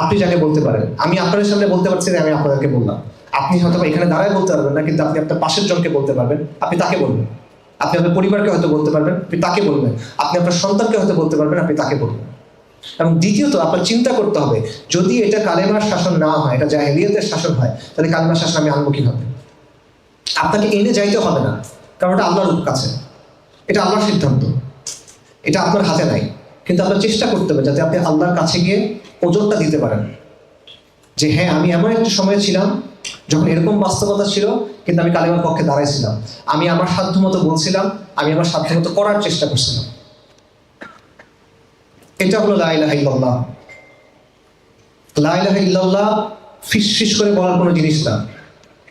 S1: আপনি যাকে বলতে পারেন, আমি আপনাদের সামনে বলতে পারছি না, আমি আপনাদেরকে বললাম। আপনি হয়তো এখানে দাঁড়ায় বলতে পারবেন না, কিন্তু আপনি আপনার পাশের জনকে বলতে পারবেন, আপনি তাকে বলবেন। আপনি আপনার পরিবারকে হয়তো বলতে পারবেন, আপনি তাকে বলবেন। আপনি আপনার সন্তানকে হয়তো বলতে পারবেন, আপনি তাকে বলবেন। এবং দ্বিতীয়ত আপনার চিন্তা করতে হবে, যদি এটা কালেমার শাসন না হয়, এটা জাহেলিয়াতের শাসন হয়, তাহলে কালেমার শাসন আমি আনবো কিভাবে? আপনাকে এনে যাইতে হবে না, কারণ এটা আল্লাহর কাছে, এটা আল্লাহর সিদ্ধান্ত, এটা আপনার হাতে নাই। কিন্তু আপনার চেষ্টা করতে হবে যাতে আপনি আল্লাহর কাছে গিয়ে ওজনটা দিতে পারেন, যে হ্যাঁ, আমি এমন একটা সময় ছিলাম যখন এরকম বাস্তবতা ছিল, কিন্তু আমি কালেমার পক্ষে দাঁড়াইছিলাম, আমি আমার সাধ্য মতো বলছিলাম, আমি আমার সাধ্য মতো করার চেষ্টা করছিলাম। এটা হলো লা ইলাহা ইল্লাল্লাহ। লা ইলাহা ইল্লাল্লাহ ফিস করে বলার কোনো জিনিস না,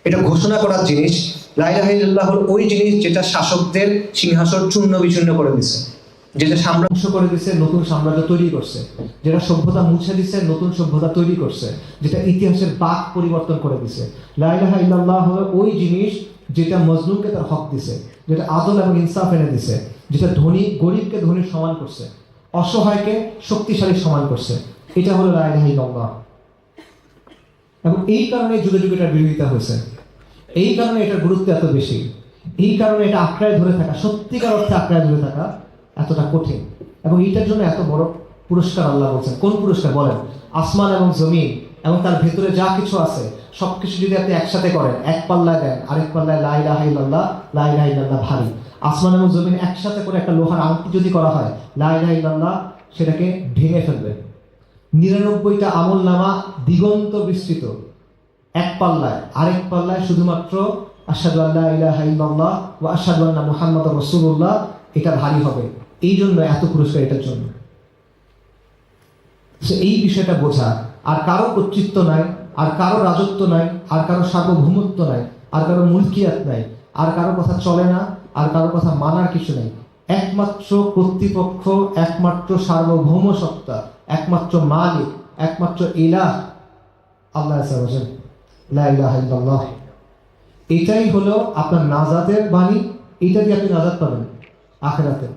S1: এটা ঘোষণা করার জিনিস। লা ইলাহা ইল্লাল্লাহ হলো ওই জিনিস যেটা শাসকদের সিংহাসন চূর্ণ বিচূর্ণ করে দিছে, যেটা সাম্রাজ্য করে দিছে, নতুন সাম্রাজ্য তৈরি করছে, যেটা সভ্যতা মুছে দিছে, নতুন সভ্যতা তৈরি করছে, যেটা ইতিহাসের বাঁক পরিবর্তন করে দিছে। লা ইলাহা ইল্লাল্লাহ হলো ওই জিনিস যেটা মজলুমকে তার হক দিছে, যেটা আদল এবং ইনসাফ এনে দিছে, যেটা ধনী গরিবকে ধনীর সমান করছে, অসহায়কে শক্তিশালী সমান করছে। এটা হলো লা ইলাহা ইল্লাল্লাহ। এবং এই কারণে যুগে যুগে এটার বিরোধিতা হয়েছে, এই কারণে এটার গুরুত্ব এত বেশি, এই কারণে এটা আঁকড়ায় ধরে থাকা, সত্যিকার অর্থে আঁকড়ায় ধরে থাকা এতটা কঠিন। এবং এইটার জন্য এত বড় পুরস্কার আল্লাহ বলছেন। কোন পুরস্কার বলেন? আসমান এবং জমিন এবং তার ভেতরে যা কিছু আছে সবকিছু যদি আপনি একসাথে করেন, এক পাল্লায় দেন, আরেক পাল্লায় লা ইলাহা ইল্লাল্লাহ, লা ইলাহা ইল্লাল্লাহ ভারী। আসমান এবং জমিন একসাথে করে একটা লোহার আংটি যদি করা হয়, লা ইলাহা ইল্লাল্লাহ সেটাকে ভেঙে ফেলবে।
S2: 99টা আমল নামা দিগন্ত বিস্তৃত, এক পাল্লায়, আরেক পাল্লায় শুধুমাত্র আশহাদু আল্লা ইলাহা ইল্লাল্লাহ ওয়া আশহাদু আন্না মুহাম্মাদুর রাসূলুল্লাহ, এটা ভারী হবে। এই জন্য এত পুরস্কার এটার জন্য। এই বিষয়টা বোঝা, আর কারো কর্তৃত্ব নাই, আর কারো রাজত্ব নাই, আর কারো সার্বভৌমত্ব নাই, আর কারো মুলকিয়াত নাই, আর কারো কথা চলে না, আর কারো কথা মানার কিছু নেই। একমাত্র কর্তৃপক্ষ, একমাত্র সার্বভৌম সত্তা, একমাত্র মালিক, একমাত্র ইলাহ আল্লাহ আযজা ওয়া জাল্লা, লা ইলাহা ইল্লাল্লাহ। এটাই হলো আপনার নাজাতের বাণী। এটা দিয়ে আপনি নাজাত পাবেন আখিরাতে।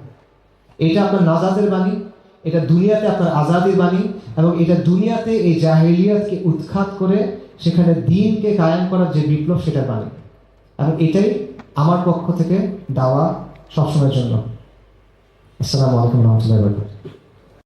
S2: এটা আপনার নাজাতের বাণী, এটা দুনিয়াতে আপনার আজাদির বাণী, এবং এটা দুনিয়াতে এই জাহেলিয়াতকে উৎখাত করে সেখানে দ্বীনকে কায়েম করার যে বিপ্লব, সেটার বাণী। এবং এটাই আমার পক্ষ থেকে দাওয়া সবসময়ের জন্য। আসসালামু আলাইকুম ওয়া রাহমাতুল্লাহি ওয়া বারাকাতুহু।